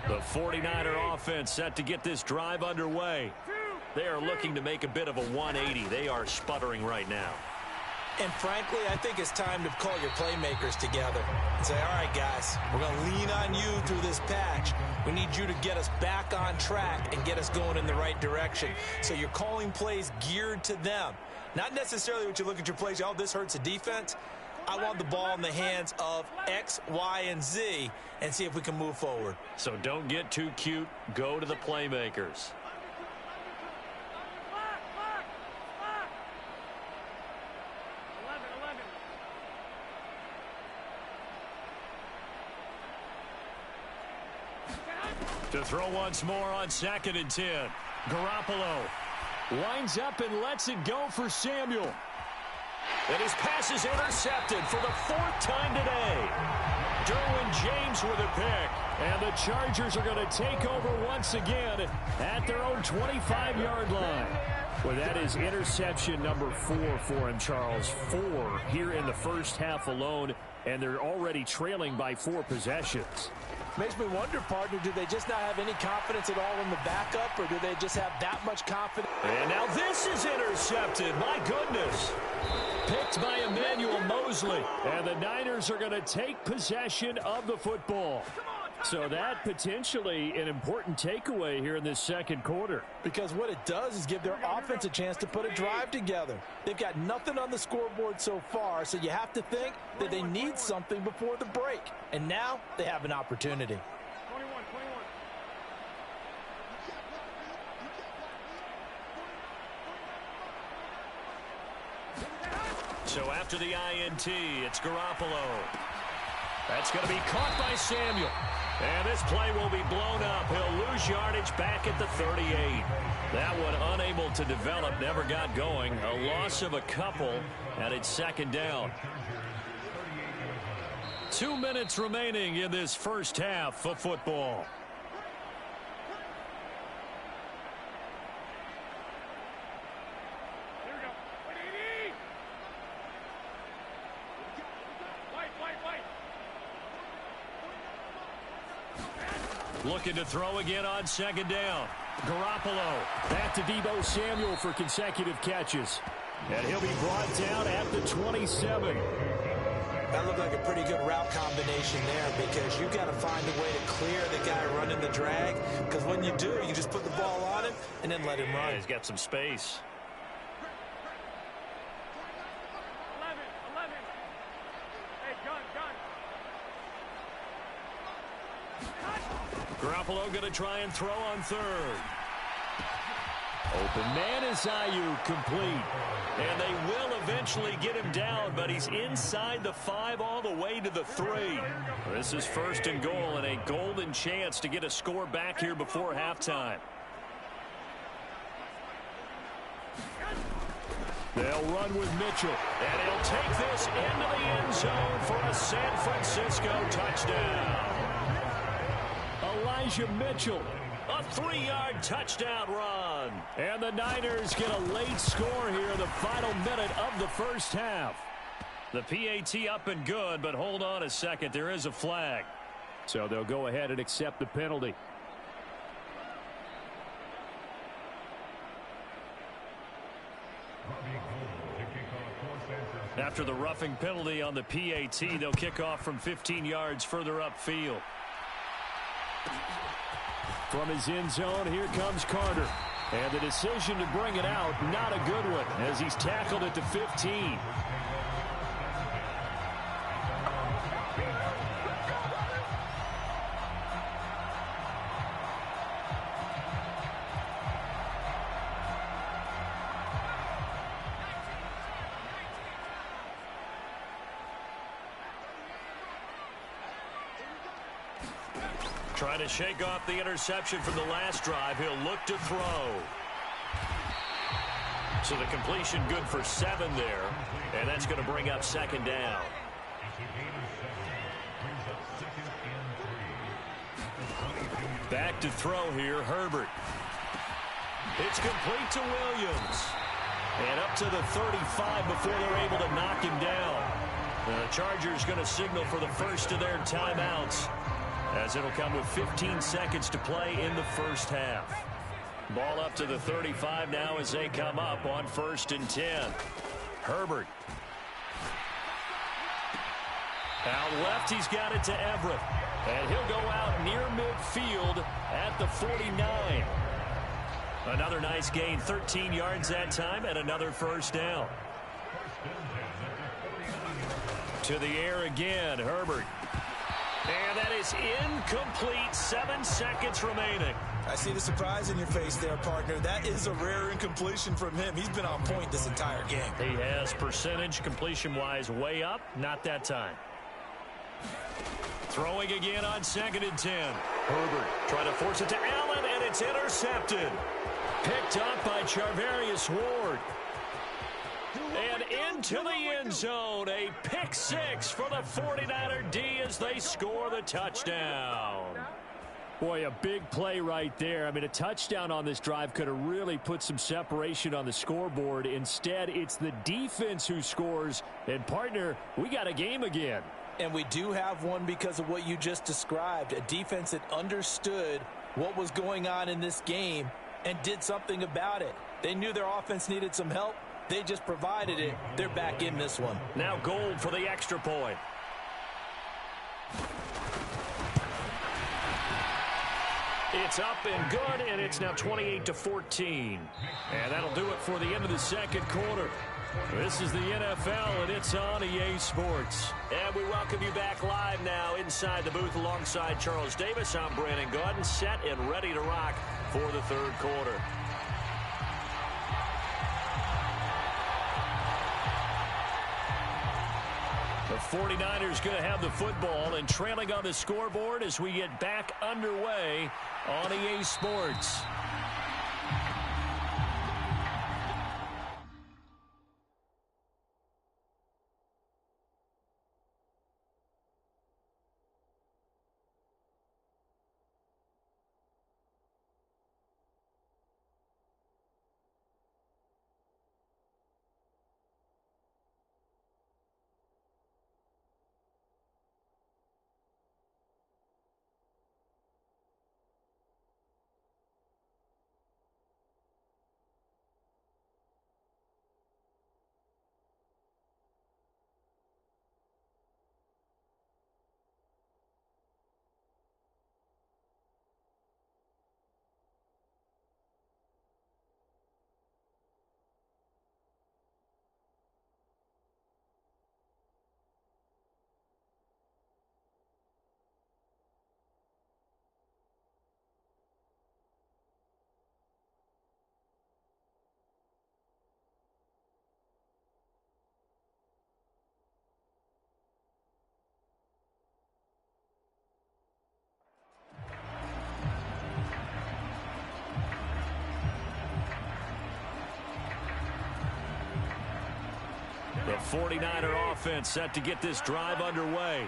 The 49er offense set to get this drive underway. They are looking to make a bit of a 180. They are sputtering right now. And frankly, I think it's time to call your playmakers together and say, all right, guys, we're going to lean on you through this patch. We need you to get us back on track and get us going in the right direction. So you're calling plays geared to them. Not necessarily what you look at your plays, oh, this hurts the defense. I want the ball in the hands of X, Y, and Z and see if we can move forward. So don't get too cute. Go to the playmakers. To throw once more on 2nd and 10. Garoppolo winds up and lets it go for Samuel. And his pass is intercepted for the 4th time today. Derwin James with a pick. And the Chargers are going to take over once again at their own 25-yard line. Well, that is interception number 4 for him, Charles. 4 here in the first half alone, and they're already trailing by 4 possessions. Makes me wonder, partner, do they just not have any confidence at all in the backup, or do they just have that much confidence? And now this is intercepted. My goodness. Picked by Emmanuel Mosley. And the Niners are going to take possession of the football. So that potentially an important takeaway here in this second quarter. Because what it does is give their offense a chance to put a drive together. They've got nothing on the scoreboard so far, so you have to think that they need something before the break. And now they have an opportunity. 21. So after the INT, it's Garoppolo. That's going to be caught by Samuel. And this play will be blown up. He'll lose yardage back at the 38. That one unable to develop, never got going. A loss of a couple, and it's second down. 2 minutes remaining in this first half of football. Looking to throw again on second down. Garoppolo back to Deebo Samuel for consecutive catches. And he'll be brought down at the 27. That looked like a pretty good route combination there, because you've got to find a way to clear the guy running the drag. Because when you do, you just put the ball on him and then let him run. Yeah, he's got some space. 11. Hey, gun. Garoppolo going to try and throw on third. Open man is Ayuk, complete. And they will eventually get him down, but he's inside the 5 all the way to the 3. This is first and goal, and a golden chance to get a score back here before halftime. They'll run with Mitchell, and he'll take this into the end zone for a San Francisco touchdown. Elijah Mitchell, a 3-yard touchdown run. And the Niners get a late score here in the final minute of the first half. The PAT up and good, but hold on a second. There is a flag. So they'll go ahead and accept the penalty. After the roughing penalty on the PAT, they'll kick off from 15 yards further upfield. From his end zone, here comes Carter. And the decision to bring it out, not a good one, as he's tackled at the 15. Trying to shake off the interception from the last drive. He'll look to throw. So the completion good for 7 there. And that's going to bring up second down. Back to throw here, Herbert. It's complete to Williams. And up to the 35 before they're able to knock him down. And the Chargers going to signal for the first of their timeouts, as it'll come with 15 seconds to play in the first half. Ball up to the 35 now as they come up on 1st and 10. Herbert. Out left, he's got it to Everett. And he'll go out near midfield at the 49. Another nice gain, 13 yards that time, and another first down. To the air again, Herbert. And that is incomplete. 7 seconds remaining. I see the surprise in your face there, partner. That is a rare incompletion from him. He's been on point this entire game. He has percentage completion-wise way up. Not that time. Throwing again on 2nd and 10. Herbert trying to force it to Allen, and it's intercepted. Picked up by Charvarius Ward. And into the end zone, a pick six for the 49er D as they score the touchdown. Boy, a big play right there. I mean, a touchdown on this drive could have really put some separation on the scoreboard. Instead, it's the defense who scores. And, partner, we got a game again. And we do have one because of what you just described. A defense that understood what was going on in this game and did something about it. They knew their offense needed some help. They just provided it. They're back in this one. Now Gold for the extra point. It's up and good, and it's now 28-14. And that'll do it for the end of the second quarter. This is the NFL, and it's on EA Sports. And we welcome you back live now inside the booth alongside Charles Davis. I'm Brandon Gaudin, set and ready to rock for the third quarter. The 49ers going to have the football and trailing on the scoreboard as we get back underway on EA Sports. The 49er offense set to get this drive underway.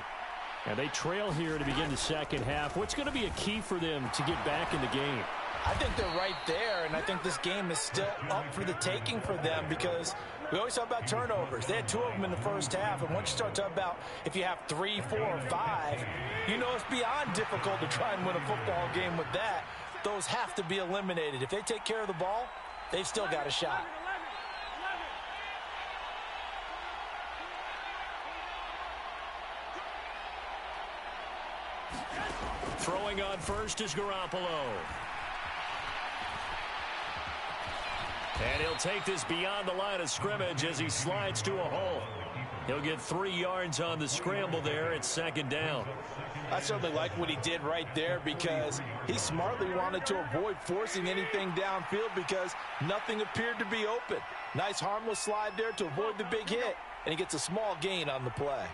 And they trail here to begin the second half. What's going to be a key for them to get back in the game? I think they're right there, and I think this game is still up for the taking for them because we always talk about turnovers. They had 2 of them in the first half, and once you start talking about if you have 3, 4, or 5, you know it's beyond difficult to try and win a football game with that. Those have to be eliminated. If they take care of the ball, they've still got a shot. Throwing on first is Garoppolo. And he'll take this beyond the line of scrimmage as he slides to a hole. He'll get 3 yards on the scramble there. It's second down. I certainly like what he did right there because he smartly wanted to avoid forcing anything downfield because nothing appeared to be open. Nice harmless slide there to avoid the big hit, and he gets a small gain on the play.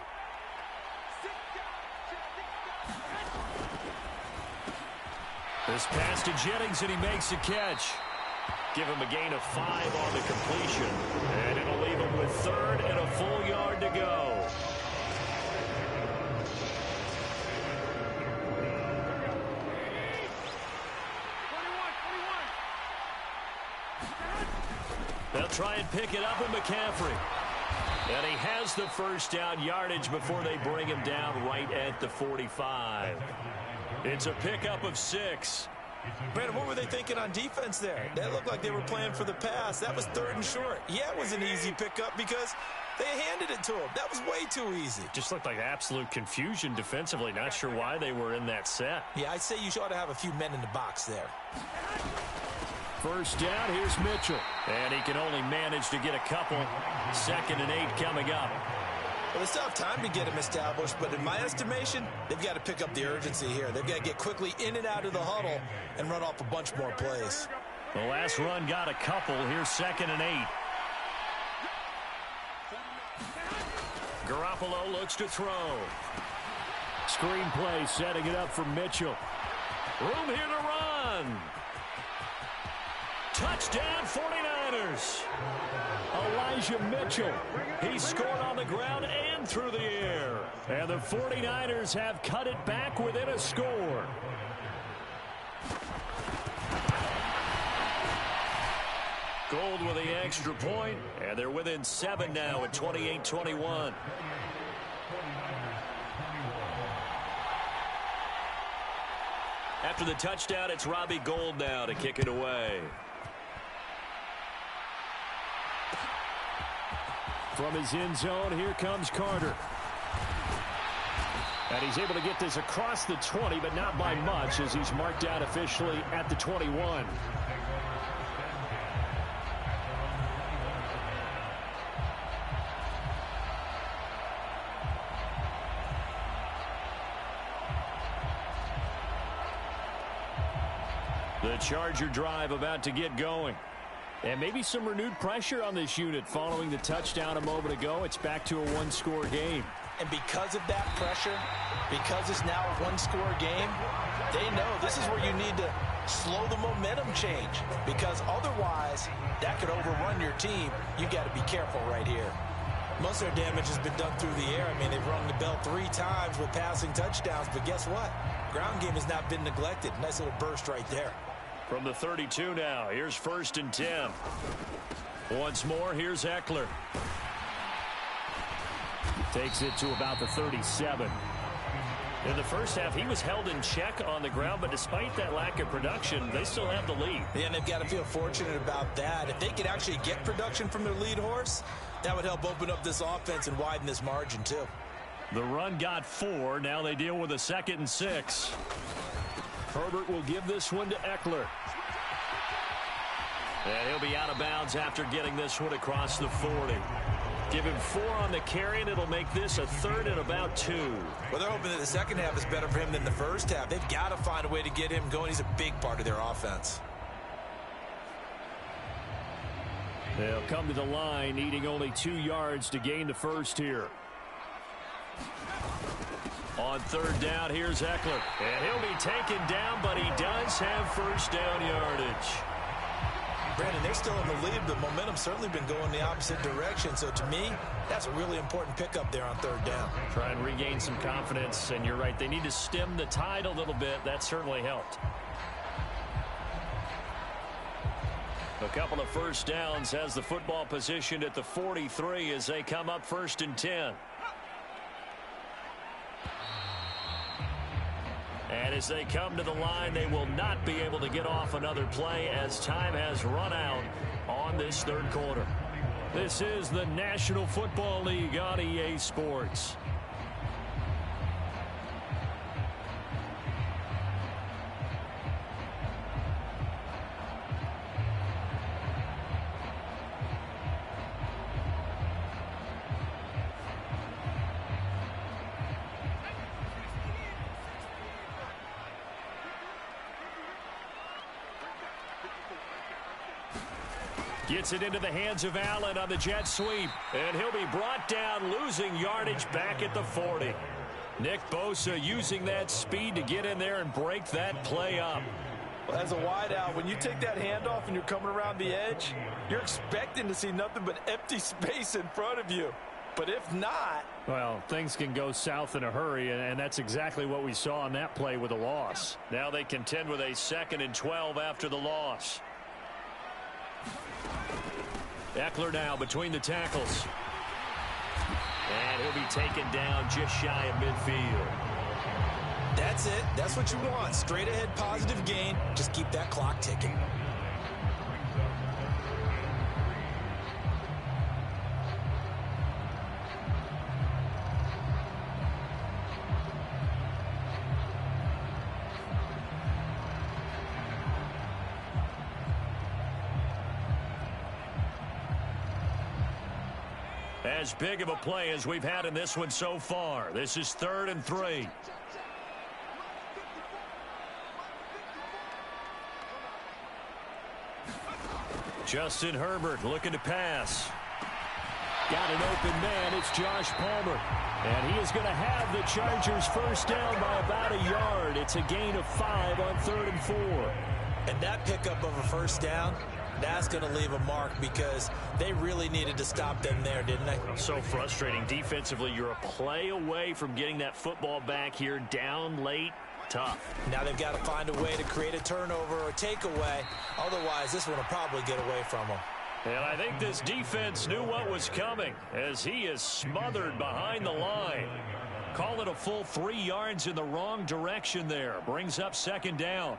This pass to Jennings, and he makes the catch. Give him a gain of 5 on the completion. And it'll leave him with 3rd and a full yard to go. They'll try and pick it up with McCaffrey. And he has the first down yardage before they bring him down right at the 45. It's a pickup of 6. Brandon, what were they thinking on defense there? That looked like they were playing for the pass. That was 3rd and short. Yeah, it was an easy pickup because they handed it to him. That was way too easy. Just looked like absolute confusion defensively. Not sure why they were in that set. Yeah, I'd say you ought to have a few men in the box there. First down, here's Mitchell. And he can only manage to get a couple. 2nd and 8 coming up. Well, they still have time to get him established, but in my estimation, they've got to pick up the urgency here. They've got to get quickly in and out of the huddle and run off a bunch more plays. The last run got a couple. Here's 2nd and 8. Garoppolo looks to throw. Screen play setting it up for Mitchell. Room here to run. Touchdown 49ers. 49ers. Elijah Mitchell. He scored on the ground and through the air. And the 49ers have cut it back within a score. Gold with the extra point, and they're within 7 now at 28-21. After the touchdown, it's Robbie Gould now to kick it away. From his end zone, here comes Carter. And he's able to get this across the 20, but not by much as he's marked out officially at the 21. The Charger drive about to get going. And maybe some renewed pressure on this unit following the touchdown a moment ago. It's back to a one-score game. And because of that pressure, because it's now a one-score game, they know this is where you need to slow the momentum change. Because otherwise, that could overrun your team. You got to be careful right here. Most of their damage has been done through the air. I mean, they've rung the bell 3 times with passing touchdowns. But guess what? Ground game has not been neglected. Nice little burst right there. From the 32 now, here's 1st and 10. Once more, here's Eckler. Takes it to about the 37. In the first half, he was held in check on the ground, but despite that lack of production, they still have the lead. Yeah, and they've got to feel fortunate about that. If they could actually get production from their lead horse, that would help open up this offense and widen this margin, too. The run got 4. Now they deal with a 2nd and 6. Herbert will give this one to Eckler. And he'll be out of bounds after getting this one across the 40. Give him 4 on the carry, and it'll make this a 3rd and about 2. Well, they're hoping that the second half is better for him than the first half. They've got to find a way to get him going. He's a big part of their offense. They'll come to the line, needing only 2 yards to gain the first here. On 3rd down, here's Eckler. And he'll be taken down, but he does have first down yardage. Brandon, they're still in the lead, but momentum's certainly been going the opposite direction. So to me, that's a really important pickup there on 3rd down. Try and regain some confidence, and you're right. They need to stem the tide a little bit. That certainly helped. A couple of first downs has the football positioned at the 43 as they come up 1st and 10. And as they come to the line, they will not be able to get off another play as time has run out on this 3rd quarter. This is the National Football League on EA Sports. Gets it into the hands of Allen on the jet sweep. And he'll be brought down, losing yardage back at the 40. Nick Bosa using that speed to get in there and break that play up. Well, as a wideout, when you take that handoff and you're coming around the edge, you're expecting to see nothing but empty space in front of you. But if not... Well, things can go south in a hurry, and that's exactly what we saw on that play with a loss. Now they contend with a 2nd and 12 after the loss. Eckler now between the tackles. And he'll be taken down just shy of midfield. That's it. That's what you want. Straight ahead positive gain. Just keep that clock ticking. As big of a play as we've had in this one so far. This is 3rd and 3. Justin Herbert looking to pass. Got an open man. It's Josh Palmer. And he is going to have the Chargers first down by about a yard. It's a gain of 5 on 3rd and 4. And that pickup of a first down That's going to leave a mark because they really needed to stop them there, didn't they? So frustrating. Defensively, you're a play away from getting that football back here, down late. Tough. Now they've got to find a way to create a turnover or takeaway. Otherwise, this one will probably get away from them. And I think this defense knew what was coming as he is smothered behind the line. Call it a full 3 yards in the wrong direction there. Brings up second down.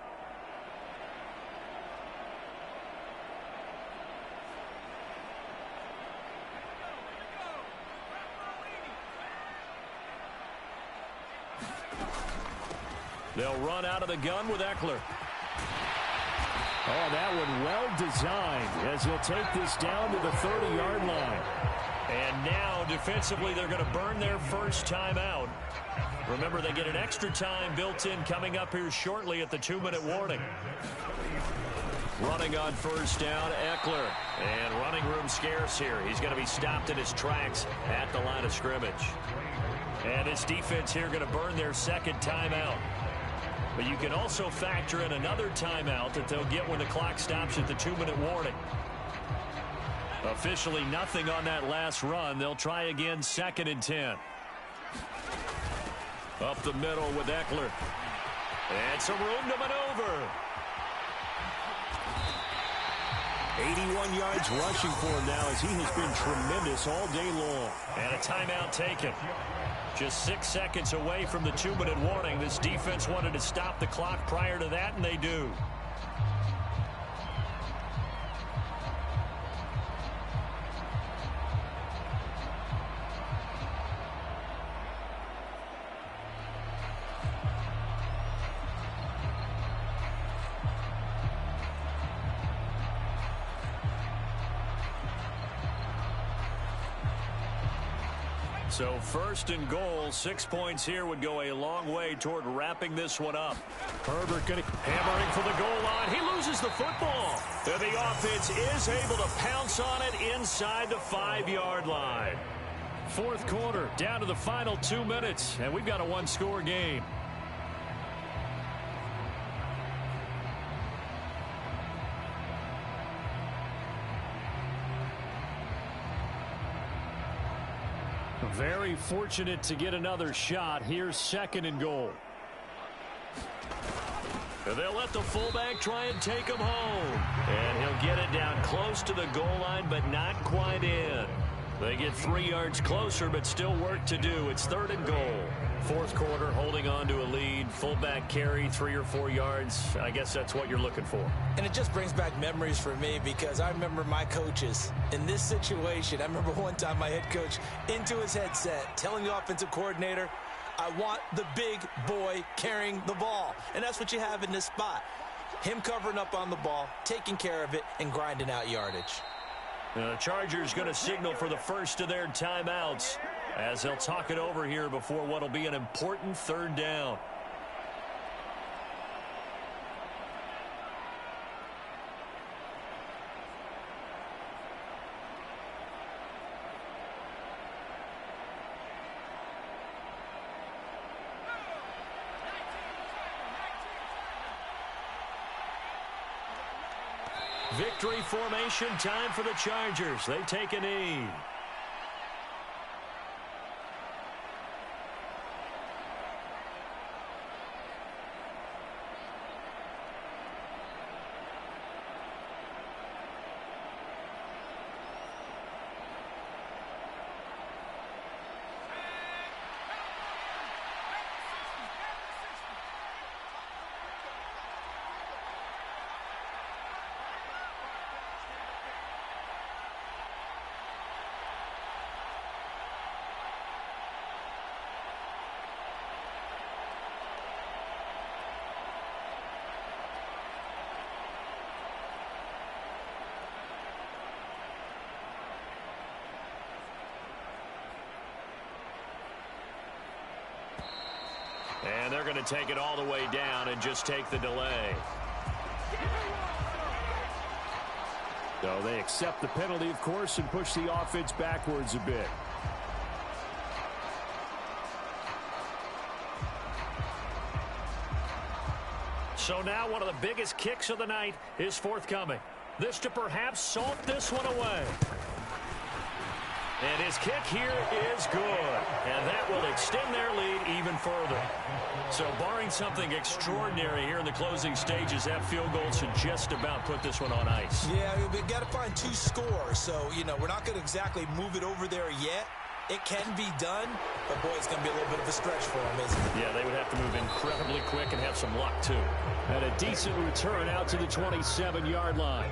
They'll run out of the gun with Eckler. Oh, that one well designed as he'll take this down to the 30-yard line. And now, defensively, they're going to burn their first timeout. Remember, they get an extra time built in coming up here shortly at the 2-minute warning. Running on first down, Eckler. And running room scarce here. He's going to be stopped in his tracks at the line of scrimmage. And this defense here going to burn their second timeout. But you can also factor in another timeout that they'll get when the clock stops at the 2-minute warning. Officially nothing on that last run. They'll try again, 2nd and 10. Up the middle with Eckler. And some room to maneuver. 81 yards rushing for him now as he has been tremendous all day long. And a timeout taken. Just 6 seconds away from the 2-minute warning. This defense wanted to stop the clock prior to that, and they do. So 1st and goal, 6 points here would go a long way toward wrapping this one up. Herbert going to hammering for the goal line. He loses the football. And the offense is able to pounce on it inside the 5-yard line. 4th quarter, down to the final 2 minutes, and we've got a 1-score game. Very fortunate to get another shot. Here's 2nd and goal. And they'll let the fullback try and take him home. And he'll get it down close to the goal line, but not quite in. They get 3 yards closer, but still work to do. It's 3rd and goal. 4th quarter, holding on to a lead. Fullback carry, 3 or 4 yards. I guess that's what you're looking for. And it just brings back memories for me because I remember my coaches in this situation. I remember one time my head coach into his headset telling the offensive coordinator, I want the big boy carrying the ball. And that's what you have in this spot. Him covering up on the ball, taking care of it, and grinding out yardage. The Chargers going to signal for the first of their timeouts as they'll talk it over here before what will be an important 3rd down. Victory formation time for the Chargers. They take a knee. And they're going to take it all the way down and just take the delay. So they accept the penalty, of course, and push the offense backwards a bit. So now one of the biggest kicks of the night is forthcoming. This to perhaps salt this one away. And his kick here is good. And that will extend their lead even further. So barring something extraordinary here in the closing stages, that field goal should just about put this one on ice. Yeah, we've got to find 2 scores. So, you know, we're not going to exactly move it over there yet. It can be done, but, boy, it's going to be a little bit of a stretch for them, isn't it? Yeah, they would have to move incredibly quick and have some luck, too. And a decent return out to the 27-yard line.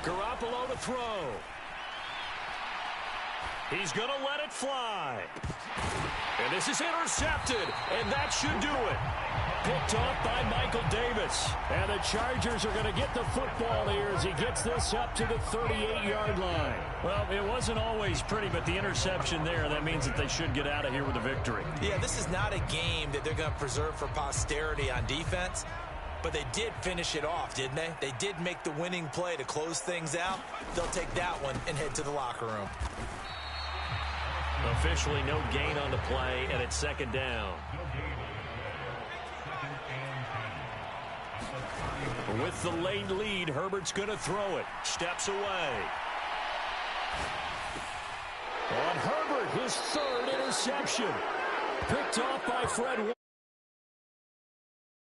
Garoppolo to throw. He's going to let it fly. And this is intercepted, and that should do it. Picked off by Michael Davis. And the Chargers are going to get the football here as he gets this up to the 38-yard line. Well, it wasn't always pretty, but the interception there, that means that they should get out of here with a victory. Yeah, this is not a game that they're going to preserve for posterity on defense. But they did finish it off, didn't they? They did make the winning play to close things out. They'll take that one and head to the locker room. Officially no gain on the play, and it's second down. With the late lead, Herbert's going to throw it. Steps away. On Herbert, his 3rd interception. Picked off by Fred.